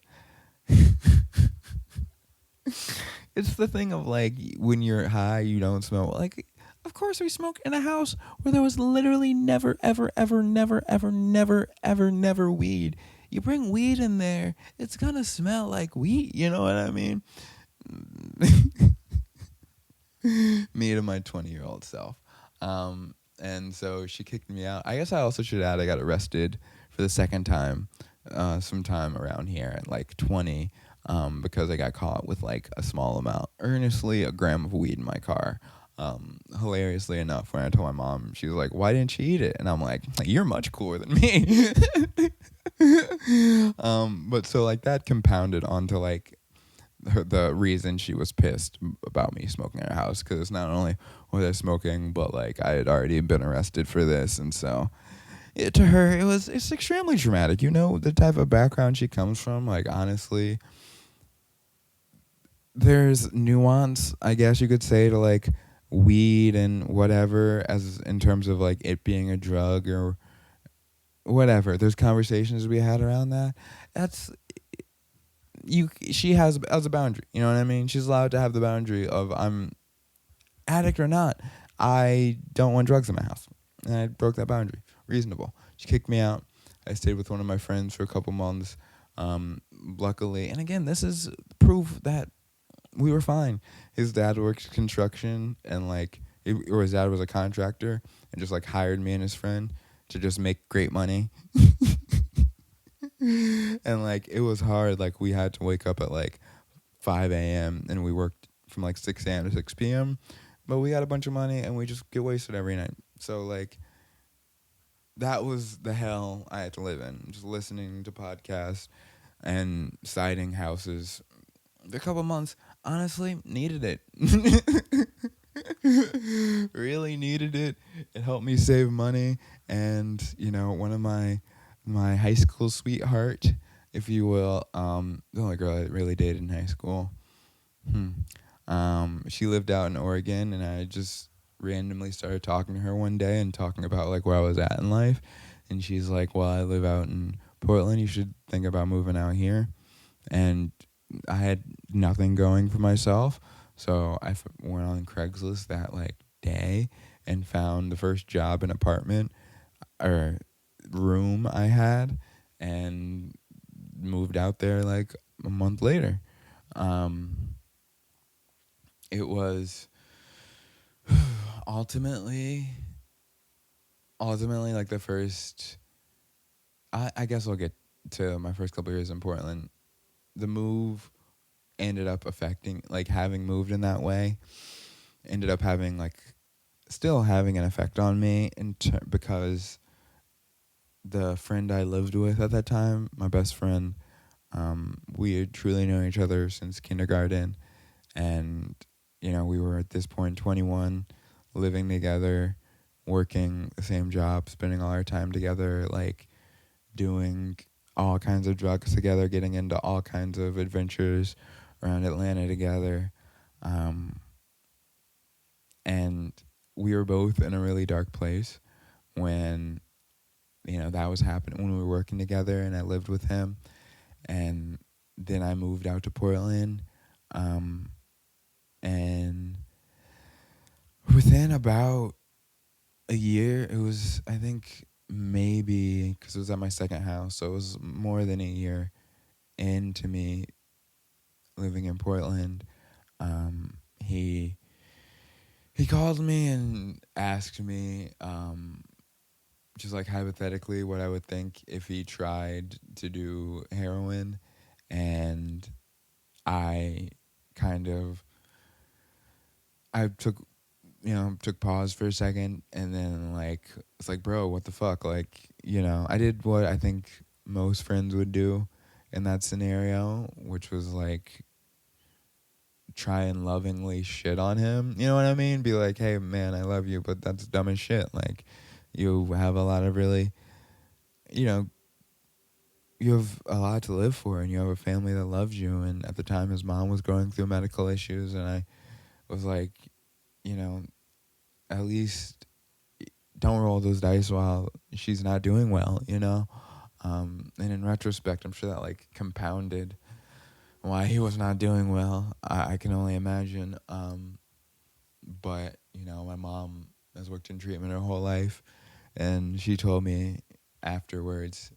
It's the thing of like, when you're high, you don't smoke. Like, of course we smoke in a house where there was literally never, ever, ever, never, ever, never, ever, never weed. You bring weed in there, it's gonna smell like weed. You know what I mean? Me to my 20-year-old self. And so she kicked me out. I guess I also should add I got arrested for the second time sometime around here at like 20, because I got caught with like a small amount, earnestly a gram of weed in my car. Hilariously enough, when I told my mom, she was like, why didn't you eat it? And I'm like, you're much cooler than me. But so like that compounded onto like the reason she was pissed about me smoking in her house, because not only was I smoking, but like I had already been arrested for this, and so to her it's extremely traumatic. You know, the type of background she comes from. Like, honestly, there's nuance, I guess you could say, to like weed and whatever, as in terms of like it being a drug or whatever. There's conversations we had around that. That's she has as a boundary. You know what I mean? She's allowed to have the boundary of I'm addict or not. I don't want drugs in my house, and I broke that boundary. Reasonable. She kicked me out. I stayed with one of my friends for a couple months. Luckily, and again, this is proof that we were fine. His dad worked construction, and or his dad was a contractor, and just hired me and his friend to just make great money. And it was hard. We had to wake up at 5 a.m. and we worked from 6 a.m. to 6 p.m. But we got a bunch of money and we just get wasted every night. So that was the hell I had to live in. Just listening to podcasts and siding houses. The couple months, honestly, needed it. Really needed it. It helped me save money. And, one of my high school sweetheart, if you will, the only girl I really dated in high school. She lived out in Oregon, and I just randomly started talking to her one day and talking about where I was at in life. And she's like, well, I live out in Portland. You should think about moving out here. And I had nothing going for myself. So I went on Craigslist that day and found the first job and apartment or room I had and moved out there a month later. It was ultimately the first, I guess I'll get to my first couple years in Portland. The move ended up affecting, having moved in that way, ended up having still having an effect on me because the friend I lived with at that time, my best friend, we had truly known each other since kindergarten, and we were at this point 21, living together, working the same job, spending all our time together, doing all kinds of drugs together, getting into all kinds of adventures around Atlanta together. And we were both in a really dark place when, that was happening, when we were working together and I lived with him. And then I moved out to Portland. And within about a year, it was, I think, maybe, because it was at my second house, so it was more than a year into me living in Portland. He called me and asked me, just hypothetically, what I would think if he tried to do heroin, and I took pause for a second, and then it's bro, what the fuck? I did what I think most friends would do in that scenario, which was try and lovingly shit on him. You know what I mean? Be like, hey man, I love you, but that's dumb as shit. You have a lot of really, you have a lot to live for, and you have a family that loves you. And at the time, his mom was going through medical issues, and I was at least don't roll those dice while she's not doing well, And in retrospect, I'm sure that compounded why he was not doing well. I can only imagine. But, my mom has worked in treatment her whole life, and she told me afterwards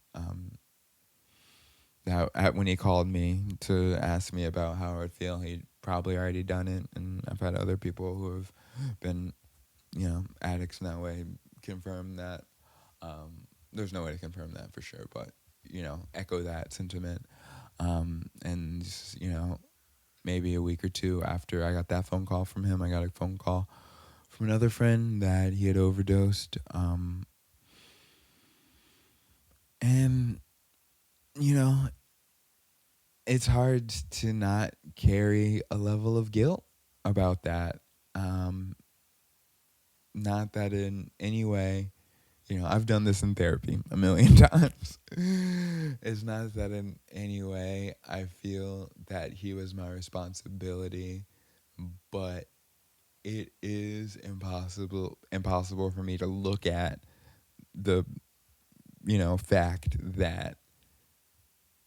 that when he called me to ask me about how I would feel, he'd probably already done it. And I've had other people who have been, addicts in that way confirm that. There's no way to confirm that for sure, but, echo that sentiment. And, maybe a week or two after I got that phone call from him, I got a phone call from another friend that he had overdosed. And, it's hard to not carry a level of guilt about that. Not that in any way, I've done this in therapy a million times. It's not that in any way I feel that he was my responsibility, but it is impossible for me to look at the, fact that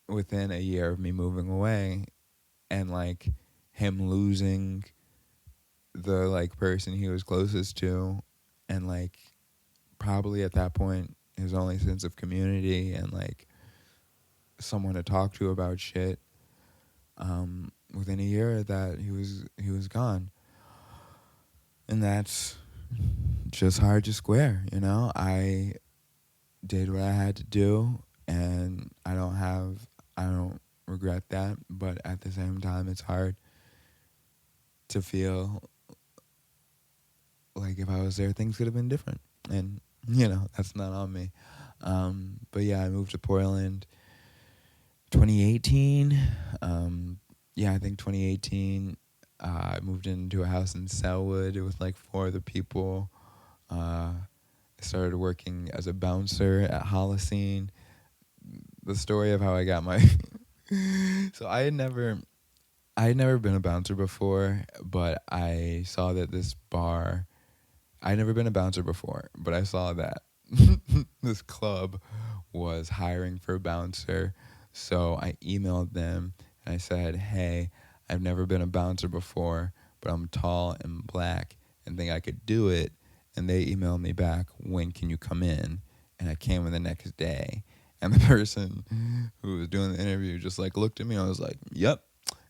within a year of me moving away and like him losing the like person he was closest to, and like probably at that point his only sense of community and like someone to talk to about shit, within a year that he was gone. And that's just hard to square, you know? I did what I had to do, and I don't regret that, but at the same time it's hard to feel like if I was there things could have been different. And that's not on me. But yeah, I moved to Portland 2018. I think 2018. I moved into a house in Selwood with like 4 other people. I started working as a bouncer at Holocene. The story of how I got my so I had never been a bouncer before, but I saw that this bar. I had never been a bouncer before, but I saw that this club was hiring for a bouncer. So I emailed them and I said, "Hey, I've never been a bouncer before, but I'm tall and black and think I could do it." And they emailed me back, "When can you come in?" And I came in the next day. And the person who was doing the interview just like looked at me. I was like, "Yep."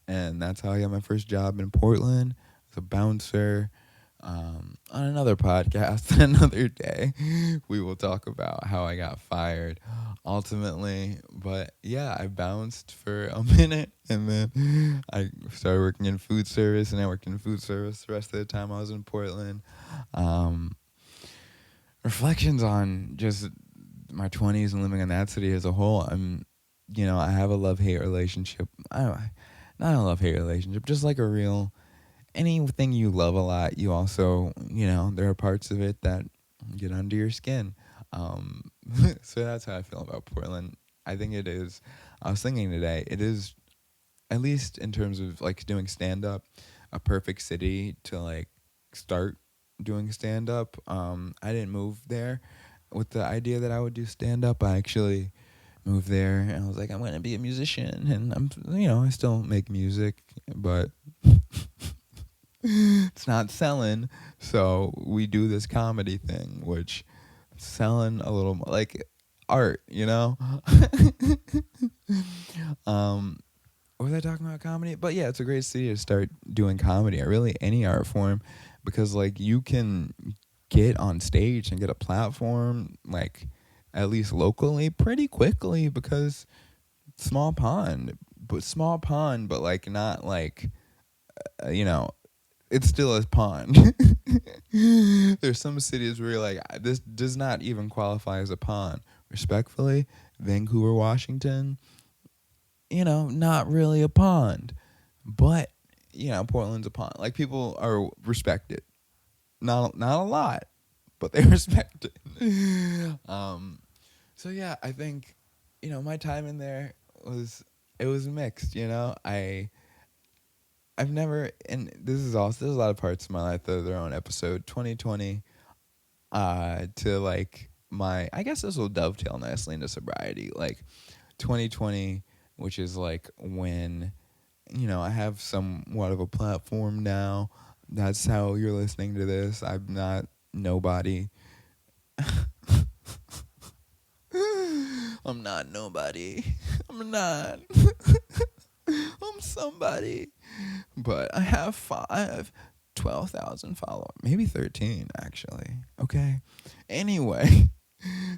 And that's how I got my first job in Portland as a bouncer. On another podcast, another day, we will talk about how I got fired ultimately. But yeah, I bounced for a minute, and then I started working in food service, and I worked in food service the rest of the time I was in Portland. Reflections on just my 20s and living in that city as a whole. I have a love-hate relationship. Not a love-hate relationship, just like a real... anything you love a lot, you also, there are parts of it that get under your skin. So that's how I feel about Portland. I think it is, I was thinking today, it is, at least in terms of like doing stand-up, a perfect city to like start doing stand-up. I didn't move there with the idea that I would do stand-up. I actually moved there and I was like, I'm going to be a musician, and I still make music, but it's not selling. So we do this comedy thing, which selling a little more like art, what was I talking about? Comedy? But yeah, it's a great city to start doing comedy, or really any art form, because like you can get on stage and get a platform, like at least locally, pretty quickly, because small pond, but like not like, it's still a pond. There's some cities where you're like, this does not even qualify as a pond. Respectfully, Vancouver, Washington, not really a pond. But, Portland's a pond. Like, people are respected. Not a lot, but they respect it. So yeah, I think, my time in there was mixed, I've never, and there's a lot of parts of my life that are their own episode. 2020, to like I guess this will dovetail nicely into sobriety. Like 2020, which is like when, I have somewhat of a platform now. That's how you're listening to this. I'm not nobody. I'm not nobody. I'm not. I'm somebody. But I have 12,000 followers. Maybe 13, actually. Okay. Anyway,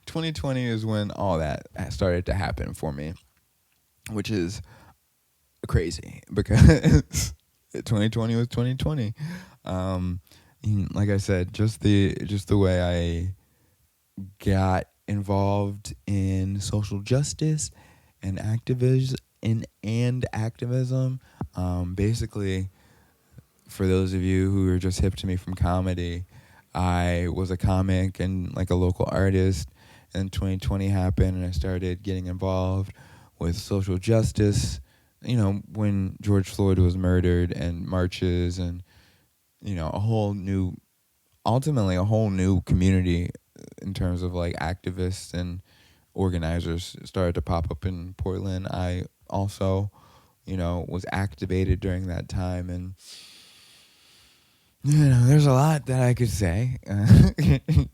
2020 is when all that started to happen for me, which is crazy because 2020 was 2020. Like I said, just the way I got involved in social justice and activism. Basically, for those of you who are just hip to me from comedy, I was a comic and like a local artist, and 2020 happened and I started getting involved with social justice, when George Floyd was murdered, and marches, and ultimately a whole new community in terms of like activists and organizers started to pop up in Portland, I also, was activated during that time. And, there's a lot that I could say.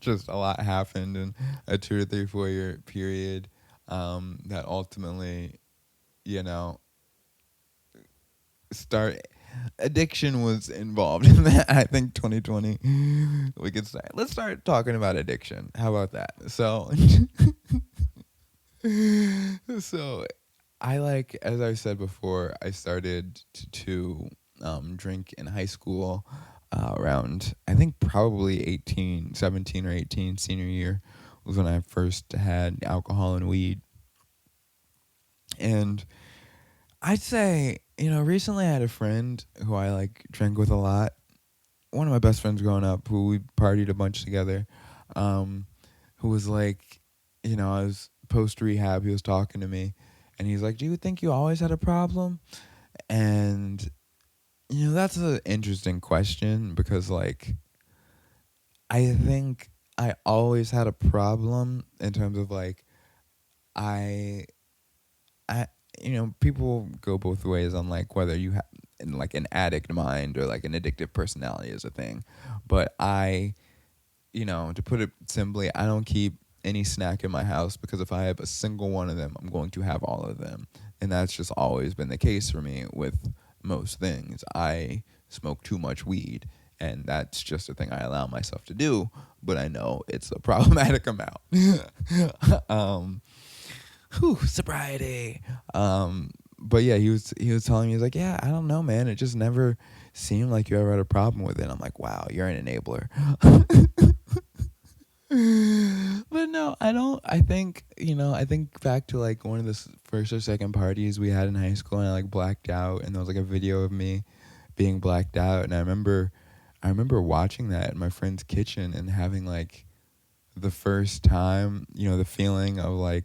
Just a lot happened in a 2 to 3, 4 year period that ultimately, you know, start addiction was involved in that. I think 2020 we could start. Let's start talking about addiction. How about that? So so as I said before, I started to drink in high school around, I think probably 17 or 18, senior year was when I first had alcohol and weed. And I'd say, recently I had a friend who I drank with a lot. One of my best friends growing up, who we partied a bunch together, who was I was post rehab. He was talking to me, and he's like, "Do you think you always had a problem?" And that's an interesting question because I think I always had a problem in terms of I people go both ways on whether you have an addict mind or an addictive personality is a thing. But to put it simply, I don't keep any snack in my house because if I have a single one of them, I'm going to have all of them. And that's just always been the case for me with most things. I smoke too much weed, and that's just a thing I allow myself to do, but I know it's a problematic amount. Sobriety. But yeah, he was telling me, he's like, yeah, I don't know, man. It just never seemed like you ever had a problem with it. I'm like, wow, you're an enabler. But no, I don't. I think back to one of the first or second parties we had in high school, and I blacked out, and there was a video of me being blacked out, and I remember watching that in my friend's kitchen and having the first time, the feeling of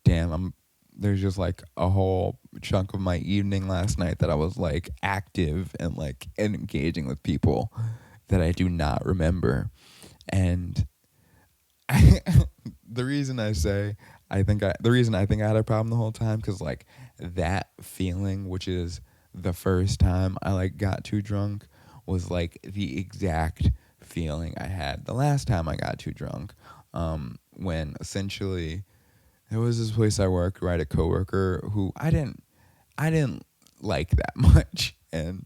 damn, there's just a whole chunk of my evening last night that I was active and engaging with people that I do not remember. And the reason I think I had a problem the whole time, because that feeling, which is the first time I got too drunk, was the exact feeling I had the last time I got too drunk, when essentially there was this place I worked where I had a coworker who I didn't like that much, and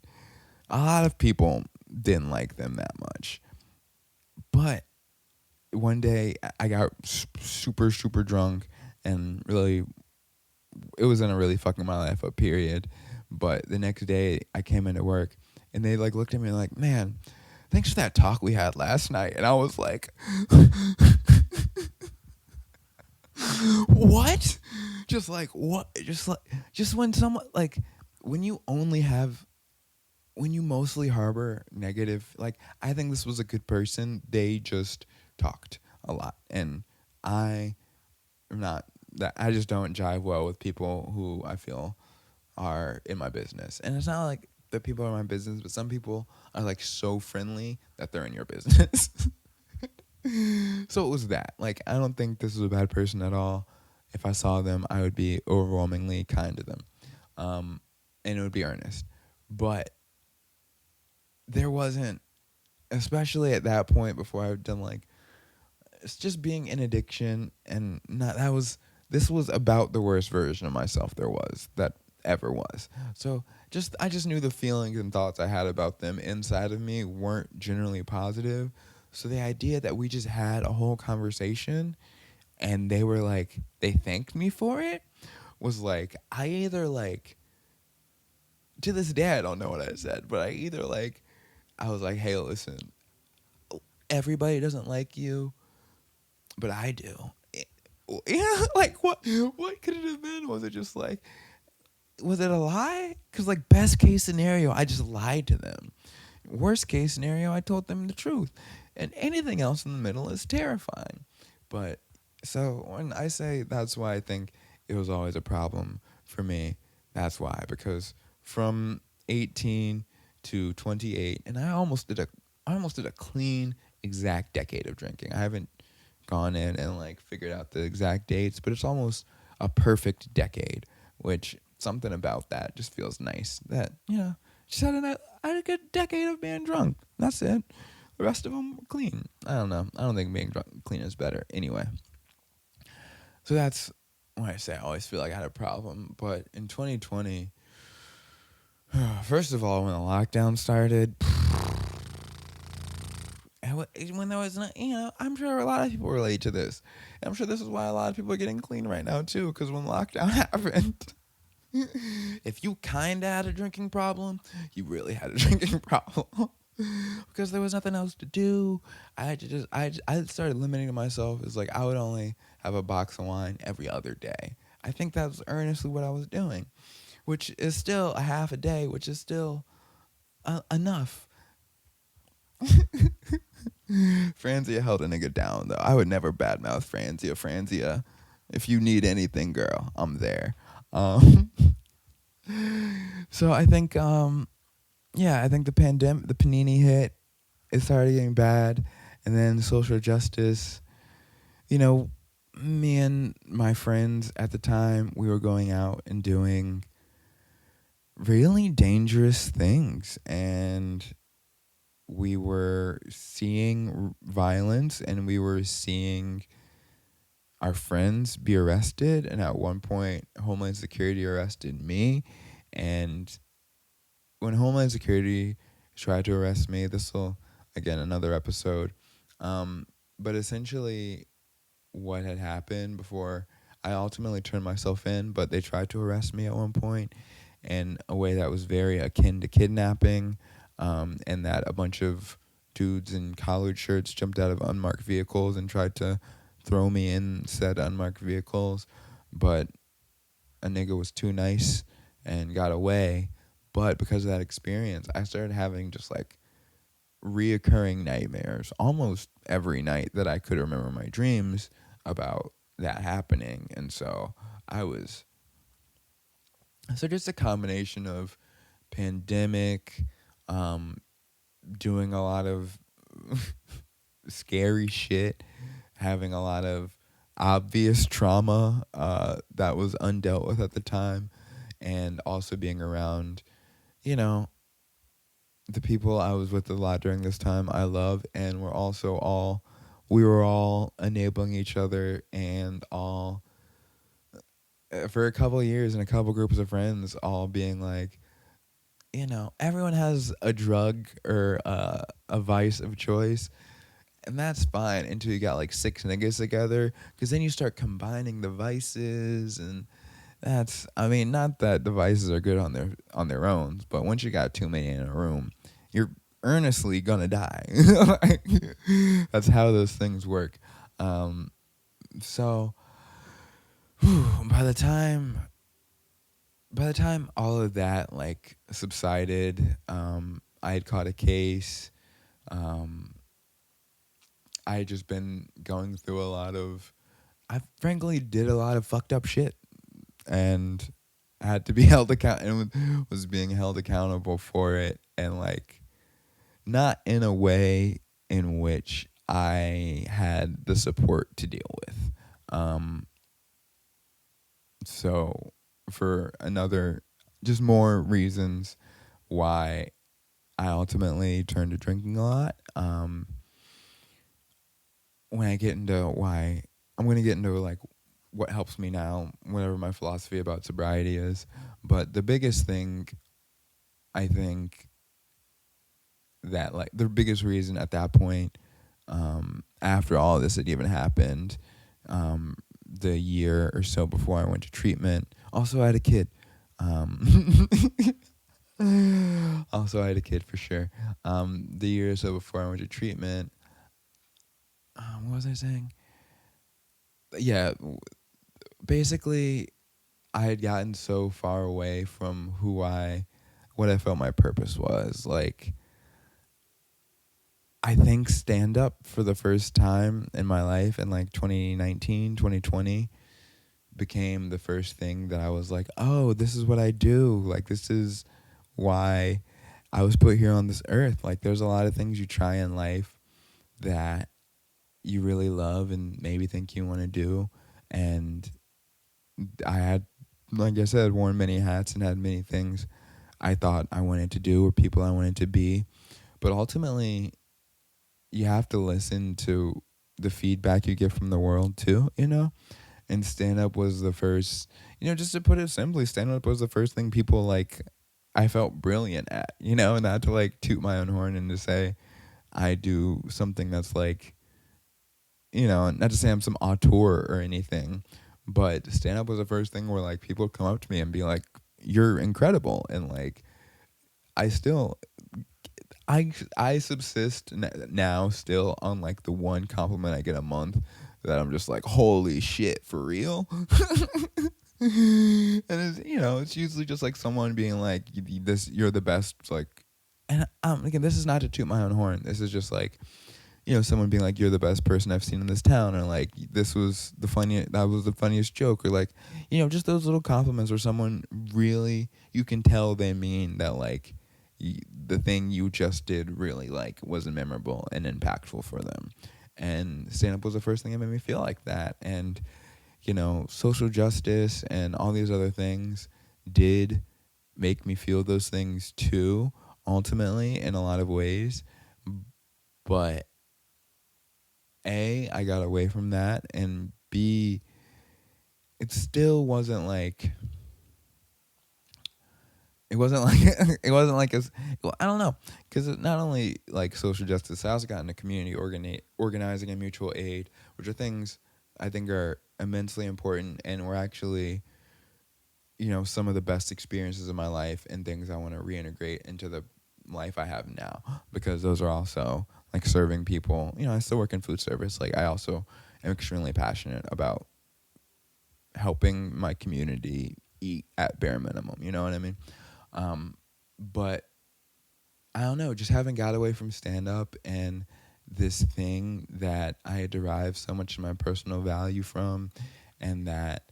a lot of people didn't like them that much. But one day I got super, super drunk, and really, it wasn't really fucking my life up, period. But the next day I came into work, and they looked at me like, man, thanks for that talk we had last night. And I was like, what? Just what? Just when someone when you mostly harbor negative, I think this was a good person. They just talked a lot, and I just don't jive well with people who I feel are in my business. And it's not the people are in my business, but some people are so friendly that they're in your business. So it was that. I don't think this was a bad person at all. If I saw them, I would be overwhelmingly kind to them. And it would be earnest. But there wasn't, especially at that point before I've done it's just being in addiction, and this was about the worst version of myself that ever was. So I just knew the feelings and thoughts I had about them inside of me weren't generally positive. So the idea that we just had a whole conversation and they were they thanked me for it was I either to this day I don't know what I said, but I either I was hey, listen, everybody doesn't like you, but I do. Yeah, what could it have been? Was it just was it a lie? Because best case scenario, I just lied to them. Worst case scenario, I told them the truth. And anything else in the middle is terrifying. But so when I say that's why I think it was always a problem for me, that's why. Because from 18 to 28, and I almost did a clean exact decade of drinking. I haven't gone in and like figured out the exact dates, but it's almost a perfect decade, which something about that just feels nice. That, just I had a good decade of being drunk. That's it. The rest of them were clean. I don't know. I don't think being drunk clean is better. Anyway, so that's when I say I always feel like I had a problem. But in 2020, first of all, when the lockdown started, when there was, I'm sure a lot of people relate to this. And I'm sure this is why a lot of people are getting clean right now too, because when lockdown happened, if you kind of had a drinking problem, you really had a drinking problem. Because there was nothing else to do. I started limiting myself. It's like I would only have a box of wine every other day. I think that was earnestly what I was doing, which is still a half a day, which is still enough. Franzia held a nigga down, though. I would never badmouth Franzia. Franzia, if you need anything, girl, I'm there. So I think, I think the panini hit. It started getting bad, and then social justice. Me and my friends at the time, we were going out and doing really dangerous things, and we were seeing violence, and we were seeing our friends be arrested. And at one point, Homeland Security arrested me. And when Homeland Security tried to arrest me, this will, again, another episode. But essentially, what had happened before I ultimately turned myself in, but they tried to arrest me at one point in a way that was very akin to kidnapping. And that a bunch of dudes in collared shirts jumped out of unmarked vehicles and tried to throw me in said unmarked vehicles, but a nigga was too nice and got away. But because of that experience, I started having just like reoccurring nightmares almost every night that I could remember my dreams about that happening. And so just a combination of pandemic, doing a lot of scary shit, having a lot of obvious trauma that was undealt with at the time, and also being around, the people I was with a lot during this time I love, and we were all enabling each other, and all for a couple of years and a couple groups of friends all being like, everyone has a drug or a vice of choice, and that's fine until you got like 6 niggas together, because then you start combining the vices, and not that the vices are good on their own, but once you got too many in a room, you're earnestly gonna die. That's how those things work. So by the time all of that like subsided, I had caught a case. I had just been going through I frankly did a lot of fucked up shit, and had to be held and was being held accountable for it, and like not in a way in which I had the support to deal with. So for just more reasons why I ultimately turned to drinking a lot. When I get into why, I'm going to get into like what helps me now, whatever my philosophy about sobriety is. But the biggest thing, I think, that like the biggest reason at that point, after all this had even happened, the year or so before I went to treatment, also I had a kid. Also I had a kid for sure. The year or so before I went to treatment, what was I saying? Yeah, basically, I had gotten so far away from what I felt my purpose was. Like, I think stand up for the first time in my life in like 2019, 2020 became the first thing that I was like, oh, this is what I do. Like, this is why I was put here on this earth. Like, there's a lot of things you try in life that you really love and maybe think you want to do. And I had, like I said, worn many hats and had many things I thought I wanted to do or people I wanted to be. But ultimately, you have to listen to the feedback you get from the world too, you know? And stand up was the first, just to put it simply, stand up was the first thing people like I felt brilliant at, not to like toot my own horn and to say I do something that's like, not to say I'm some auteur or anything, but stand up was the first thing where like people come up to me and be like, "You're incredible," and like I still, I subsist now still on like the one compliment I get a month that I'm just like, "Holy shit, for real." And it's usually just like someone being like, You're the best," like, and again, this is not to toot my own horn. This is just like, someone being like, "You're the best person I've seen in this town," or like, that was the funniest joke," or like, just those little compliments where someone really, you can tell they mean that like the thing you just did really like was memorable and impactful for them. And stand up was the first thing that made me feel like that. And social justice and all these other things did make me feel those things too, ultimately, in a lot of ways. But A, I got away from that, and B, it still wasn't like, it wasn't like as, well, I don't know, because not only like social justice, I also got into community organizing and mutual aid, which are things I think are immensely important and were actually, some of the best experiences of my life and things I want to reintegrate into the life I have now, because those are also like serving people. I still work in food service. Like I also am extremely passionate about helping my community eat at bare minimum. You know what I mean? But I don't know, just having got away from stand up and this thing that I had derived so much of my personal value from, and that,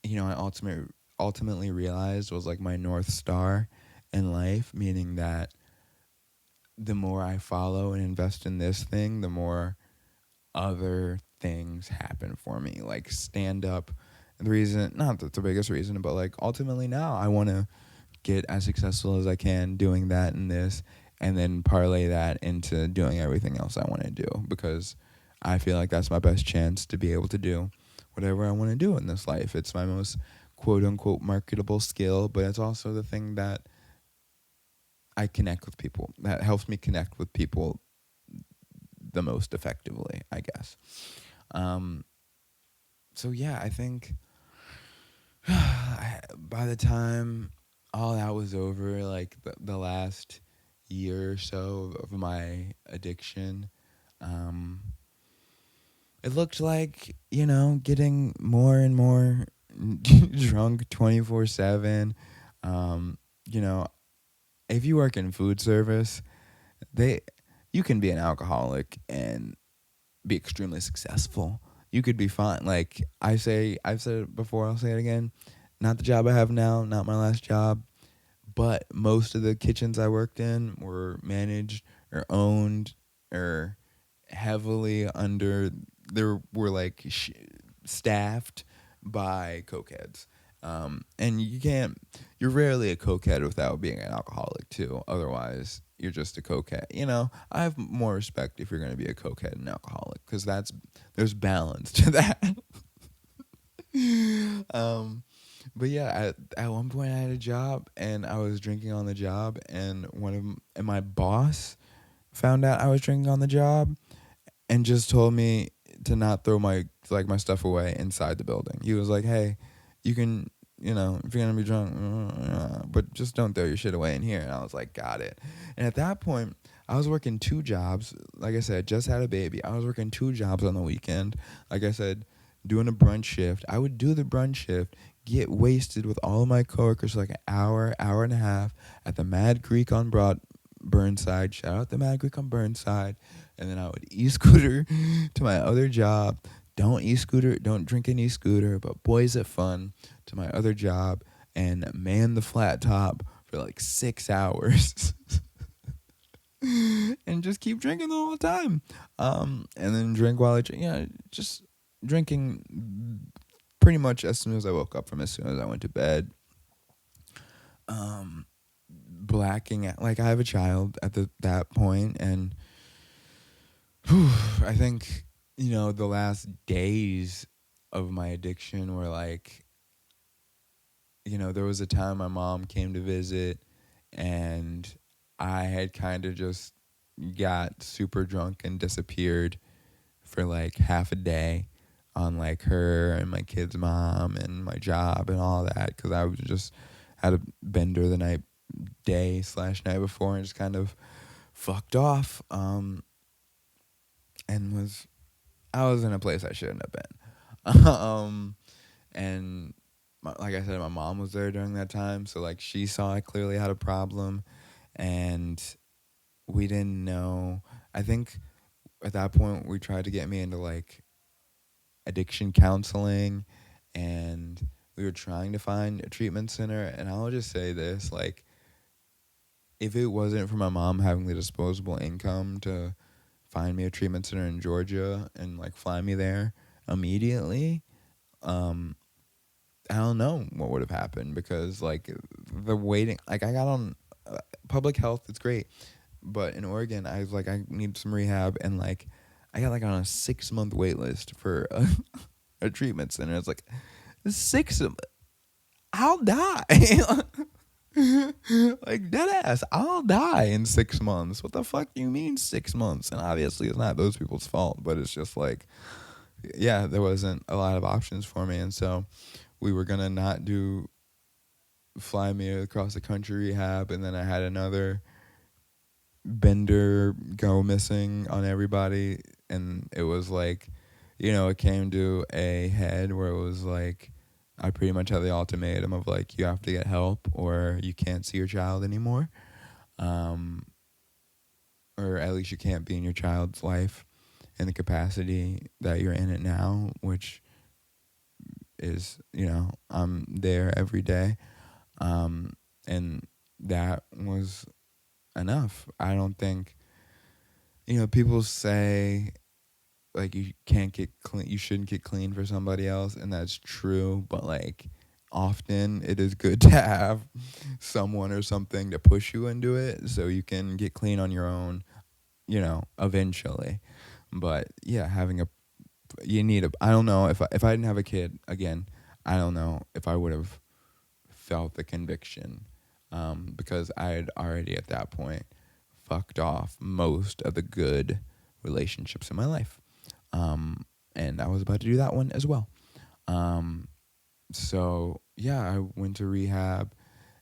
I ultimately realized was like my North Star in life, meaning that the more I follow and invest in this thing, the more other things happen for me. Like stand up, the reason, not the biggest reason, but like ultimately now I want to get as successful as I can doing that and this, and then parlay that into doing everything else I want to do, because I feel like that's my best chance to be able to do whatever I want to do in this life. It's my most quote unquote marketable skill, but it's also the thing that I connect with people, that helps me connect with people the most effectively, I guess. So yeah, I think by the time all that was over, like the last year or so of my addiction, it looked like, getting more and more drunk 24/7. You know, if you work in food service, you can be an alcoholic and be extremely successful. You could be fine. Like I've said it before, I'll say it again. Not the job I have now, not my last job, but most of the kitchens I worked in were managed or owned or heavily under, there were like staffed by cokeheads. And you're rarely a cokehead without being an alcoholic too. Otherwise, you're just a cokehead. I have more respect if you're going to be a cokehead and alcoholic, because there's balance to that. But yeah, at one point I had a job and I was drinking on the job, and and my boss found out I was drinking on the job and just told me to not throw my stuff away inside the building. He was like, "Hey, you can, if you're gonna be drunk, but just don't throw your shit away in here." And I was like, "Got it." And at that point, I was working 2 jobs. Like I said, just had a baby. I was working 2 jobs on the weekend. Like I said, doing a brunch shift. I would do the brunch shift, get wasted with all of my coworkers for like an hour and a half at the Mad Creek on Burnside. Shout out the Mad Creek on Burnside. And then I would e-scooter to my other job. Don't drink an e-scooter, but boys at fun, to my other job, and man the flat top for like 6 hours. and just keep drinking the whole time. And then drink while I drink. Yeah, just drinking pretty much as soon as I woke up from as soon as I went to bed. Blacking out. Like, I have a child at that point, and I think, the last days of my addiction were like, there was a time my mom came to visit, and I had kind of just got super drunk and disappeared for like half a day on like her and my kid's mom and my job and all that, because I was just had a bender the day/night before and just kind of fucked off, and I was in a place I shouldn't have been. And like I said, my mom was there during that time, so like she saw I clearly had a problem, and we didn't know. I think at that point we tried to get me into like addiction counseling, and we were trying to find a treatment center. And I'll just say this, like, if it wasn't for my mom having the disposable income to find me a treatment center in Georgia and like fly me there immediately, I don't know what would have happened, because like the waiting, like I got on public health, it's great, but in Oregon I was like, I need some rehab, and like I got like on a 6-month wait list for a treatment center. It's like 6, I'll die. Like, dead ass, I'll die in 6 months. What the fuck do you mean 6 months? And obviously it's not those people's fault, but it's just like, yeah, there wasn't a lot of options for me. And so we were gonna not do fly me across the country rehab, and then I had another bender go missing on everybody, and it was like, it came to a head where it was like, I pretty much had the ultimatum of like, you have to get help or you can't see your child anymore, or at least you can't be in your child's life in the capacity that you're in it now, which is, I'm there every day, and that was enough. I don't think, people say like you can't get clean, you shouldn't get clean for somebody else, and that's true, but like often it is good to have someone or something to push you into it so you can get clean on your own, eventually. But yeah, I don't know if I didn't have a kid again, I don't know if I would have felt the conviction, because I had already at that point fucked off most of the good relationships in my life. And I was about to do that one as well. So yeah, I went to rehab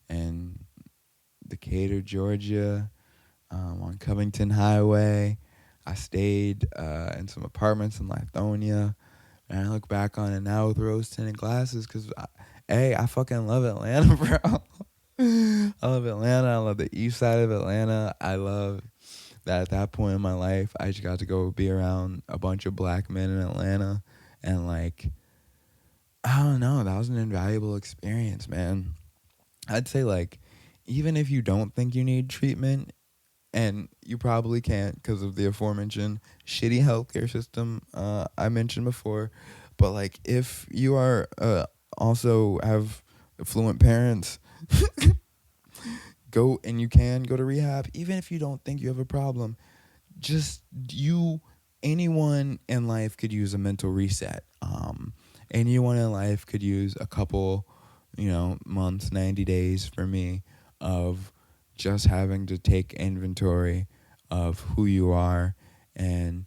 in Decatur, Georgia, on Covington Highway. I stayed in some apartments in Lithonia, and I look back on it now with rose-tinted glasses, because I fucking love Atlanta, bro. I love Atlanta. I love the east side of Atlanta. I love that at that point in my life, I just got to go be around a bunch of black men in Atlanta, and like, I don't know, that was an invaluable experience, man. I'd say like, even if you don't think you need treatment, and you probably can't because of the aforementioned shitty healthcare system I mentioned before, but like if you are also have affluent parents, you can go to rehab, even if you don't think you have a problem. Just anyone in life could use a mental reset. Anyone in life could use a couple, months, 90 days for me of just having to take inventory of who you are and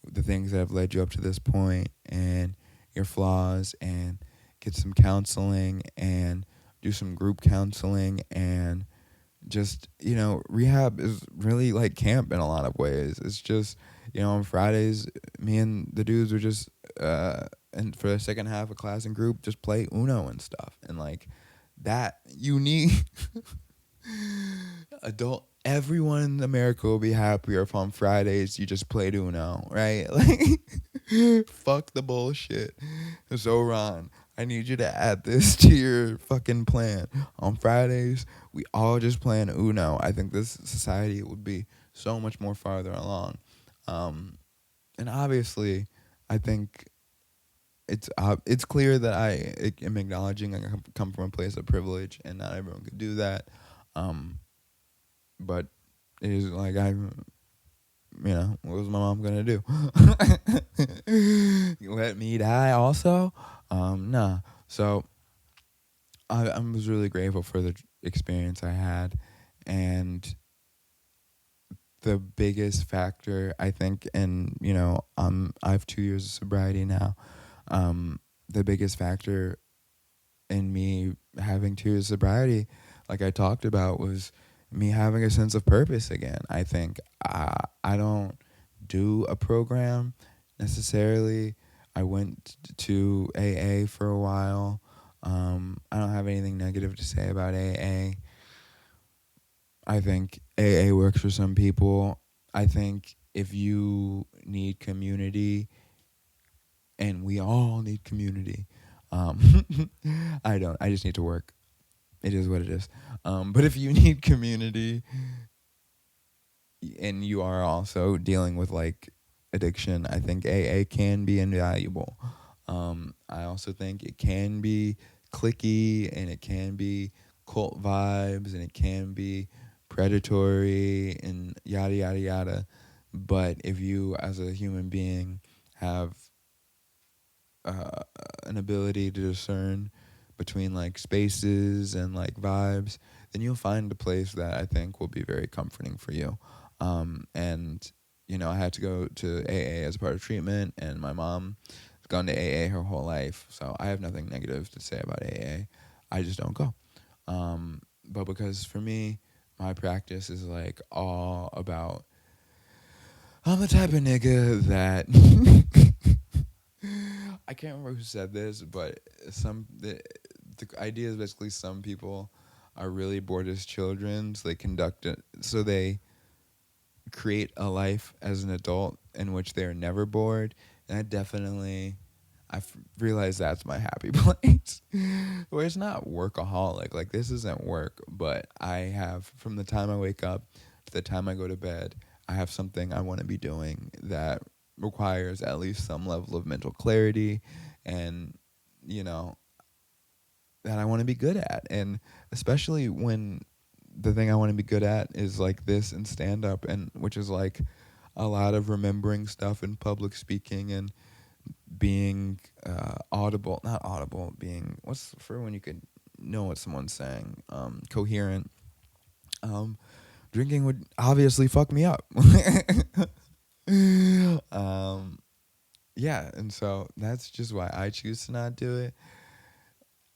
the things that have led you up to this point and your flaws, and get some counseling and do some group counseling, and just, rehab is really like camp in a lot of ways. It's just, on Fridays, me and the dudes were just, and for the second half of class and group, just play Uno and stuff. And like that, you need everyone in America will be happier if on Fridays you just played Uno, right? Like, fuck the bullshit. So Ron, I need you to add this to your fucking plan. On Fridays, we all just playing Uno. I think this society would be so much more farther along. And obviously, I think it's clear that I am acknowledging I come from a place of privilege, and not everyone could do that. But it is like what was my mom gonna do? Let me die also? Nah. So I was really grateful for the experience I had, and the biggest factor I think, and I have 2 years of sobriety now. The biggest factor in me having 2 years of sobriety, like I talked about, was me having a sense of purpose again. I think I don't do a program necessarily. I went to AA for a while. I don't have anything negative to say about AA. I think AA works for some people. I think if you need community, and we all need community, I don't. I just need to work. It is what it is. But if you need community, and you are also dealing with like addiction, I think AA can be invaluable. I also think it can be cliquey, and it can be cult vibes, and it can be predatory, and yada yada yada. But if you, as a human being, have an ability to discern between like spaces and like vibes, then you'll find a place that I think will be very comforting for you. And I had to go to AA as part of treatment, and my mom has gone to AA her whole life, so I have nothing negative to say about AA. I just don't go. But because for me, my practice is like all about, I'm the type of nigga that I can't remember who said this, but the idea is basically some people are really bored as children, so they create a life as an adult in which they're never bored. And I've realized that's my happy place, where it's not workaholic. Like, this isn't work, but I have, from the time I wake up to the time I go to bed, I have something I want to be doing that requires at least some level of mental clarity, and that I want to be good at. And especially when the thing I want to be good at is like this and stand up, and which is like a lot of remembering stuff and public speaking, and being being, what's for when you could know what someone's saying, coherent. Drinking would obviously fuck me up. Yeah, and so that's just why I choose to not do it.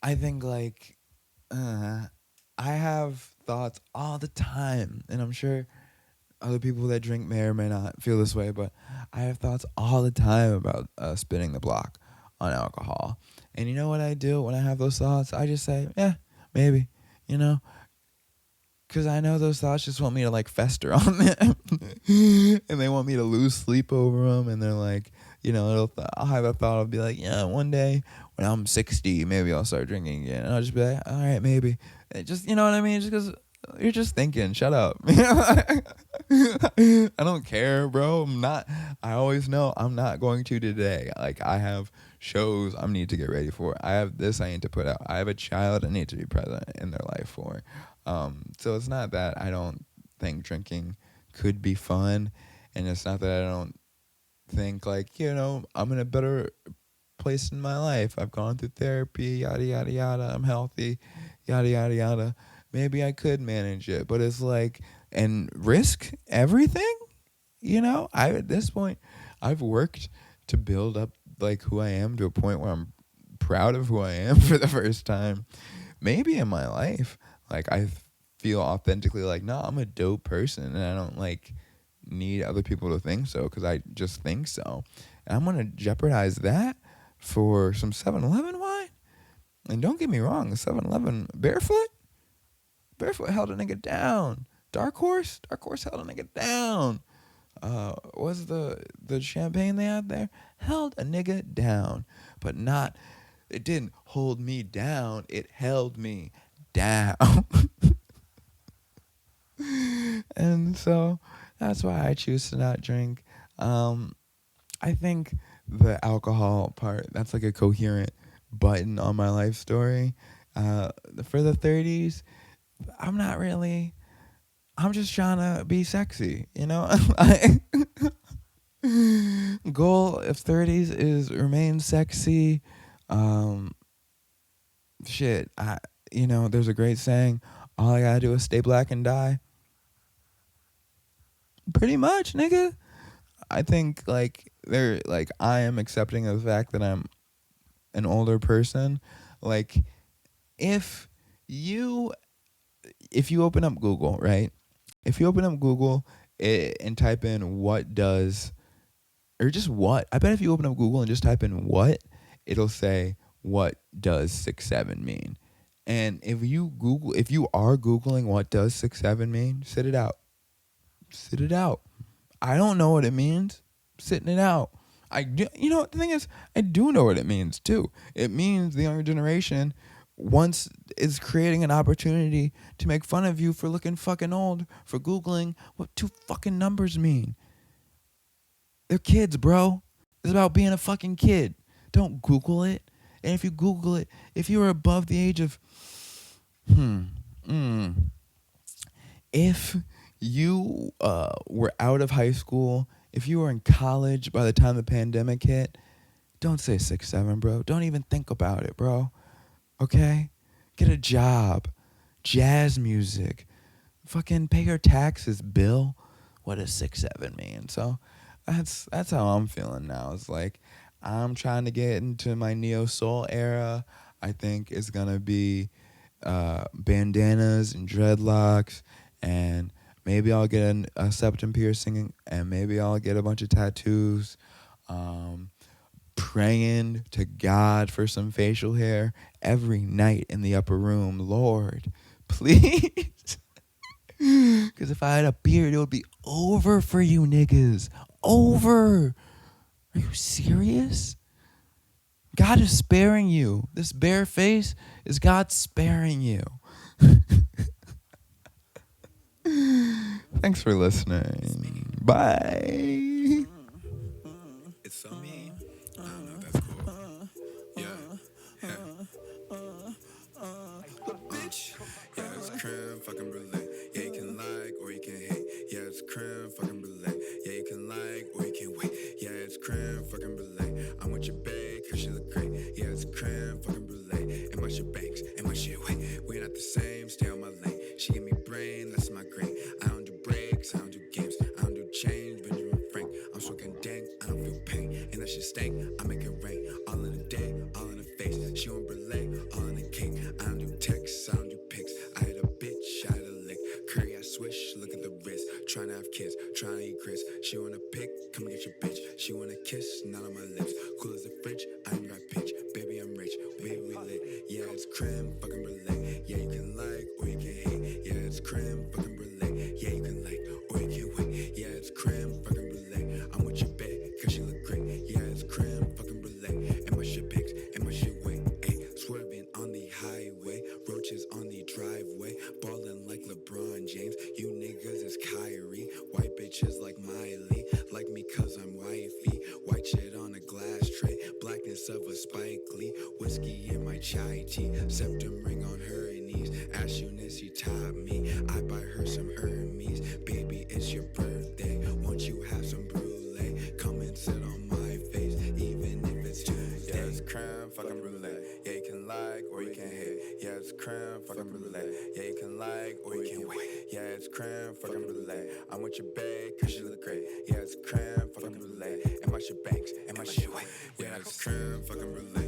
I think like I have thoughts all the time, and I'm sure other people that drink may or may not feel this way, but I have thoughts all the time about spinning the block on alcohol. And you know what I do when I have those thoughts? I just say, yeah, maybe, because I know those thoughts just want me to like fester on them, and they want me to lose sleep over them. And they're like, I'll have a thought. I'll be like, yeah, one day when I'm 60, maybe I'll start drinking again. And I'll just be like, all right, maybe. It just, you know what I mean? Just because you're just thinking, shut up. I don't care, bro. I always know I'm not going to today. Like, I have shows I need to get ready for. I have this I need to put out. I have a child I need to be present in their life for. So it's not that I don't think drinking could be fun, and it's not that I don't think like, I'm in a better place in my life. I've gone through therapy, yada yada yada. I'm healthy, yada yada yada. Maybe I could manage it, but it's like, and risk everything. At this point, I've worked to build up like who I am to a point where I'm proud of who I am for the first time, maybe in my life. Like, I feel authentically like, no, I'm a dope person, and I don't like need other people to think so, because I just think so. And I'm going to jeopardize that for some 7-Eleven wine? And don't get me wrong, the 7-Eleven Barefoot held a nigga down. Dark Horse held a nigga down. Was the champagne they had there? Held a nigga down. But it didn't hold me down, it held me down. And so that's why I choose to not drink. Um, I think the alcohol part, that's like a coherent button on my life story. For the 30s, I'm not really, I'm just trying to be sexy, you know? Goal of 30s is remain sexy. Um, shit, there's a great saying, all I gotta do is stay black and die. Pretty much, nigga. I think I am accepting of the fact that I'm an older person. Like if you if you open up Google, right? If you open up Google and type in what does or just what, I bet if you open up Google and just type in what, it'll say what does 6'7" mean. And if you are Googling what does 6'7" mean, sit it out. Sit it out. I don't know what it means. Sitting it out. You know what the thing is? I do know what it means too. It means the younger generation once is creating an opportunity to make fun of you for looking fucking old, for Googling what two fucking numbers mean. They're kids, bro. It's about being a fucking kid. Don't Google it. And if you Google it, if you are above the age of, if you were out of high school, if you were in college by the time the pandemic hit, don't say 6'7", bro. Don't even think about it, bro. Okay? Get a job. Jazz music. Fucking pay your taxes, Bill. What does 6'7" mean? So that's how I'm feeling now. It's like I'm trying to get into my neo soul era. I think it's gonna be bandanas and dreadlocks, and maybe I'll get a septum piercing, and maybe I'll get a bunch of tattoos. Praying to God for some facial hair every night in the upper room. Lord, please. Because if I had a beard, it would be over for you niggas. Over. Are you serious? God is sparing you. This bare face is God sparing you. Thanks for listening. Bye.
It's so mean. I don't know if that's cool. Yeah. Bitch. Yeah, it's creme fucking brulee. Yeah, you can like or you can hate. Yeah, it's creme fucking brulee. Yeah, you can like or you can wait. Yeah, it's creme fucking brulee. I'm with your bae, cause she look great. Yeah, it's creme fucking brulee. And my shit banks, and my shit wait. We not the same, stay on my lane. She give me brain, that's my grade. I don't do breaks, I don't do games. I don't do change, Benjamin Frank. I'm smoking dank, I don't feel pain. And that shit stank, I make it rain. All in the day, all in the face. She on brulee, all in the cake. I don't do texts, I don't do pics. I had a bitch, I had a lick. Curry, I swish, look at the wrist. Trying to have kids, trying to eat Chris. She wanna pick, come get your bitch. She wanna kiss, not on my lips. Cool as a fridge, I ain't got pitch. Baby, I'm rich, baby, we lit. Yeah, it's creme, fucking brulee. Yeah, you can like or you can hate. Yeah, it's creme, fucking brulee. Yeah, you can like or you can wait. Yeah, it's creme, fucking brulee. I'm with your bae, cause she look great. Yeah, it's creme, fucking brulee. And my shit pics, and my shit wait. Ayy, swerving on the highway. Roaches on the driveway. Ballin' like LeBron James. You niggas is Kyrie. White bitches like Miley. Like me cause I'm wifey. White shit on a glass tray. Blackness of a Spike Lee. Whiskey in my chai tea. Septum ring on her knees. Ash Eunice, taught me. I buy her some Hermes. Baby, it's your birthday. Won't you have some brulee? Come and sit on my face. Even if it's Tuesday. Yeah, it's creme fucking brulee. Yeah, you can like or you can hate. Yeah, it's creme fucking brulee. Yeah, you can like or you can wait. Yeah, it's creme fucking brulee. I'm with your bae, cause she look great. Yeah, it's creme fucking brulee. And my shit banks, and my shit wait. Yeah, it's creme fucking brulee.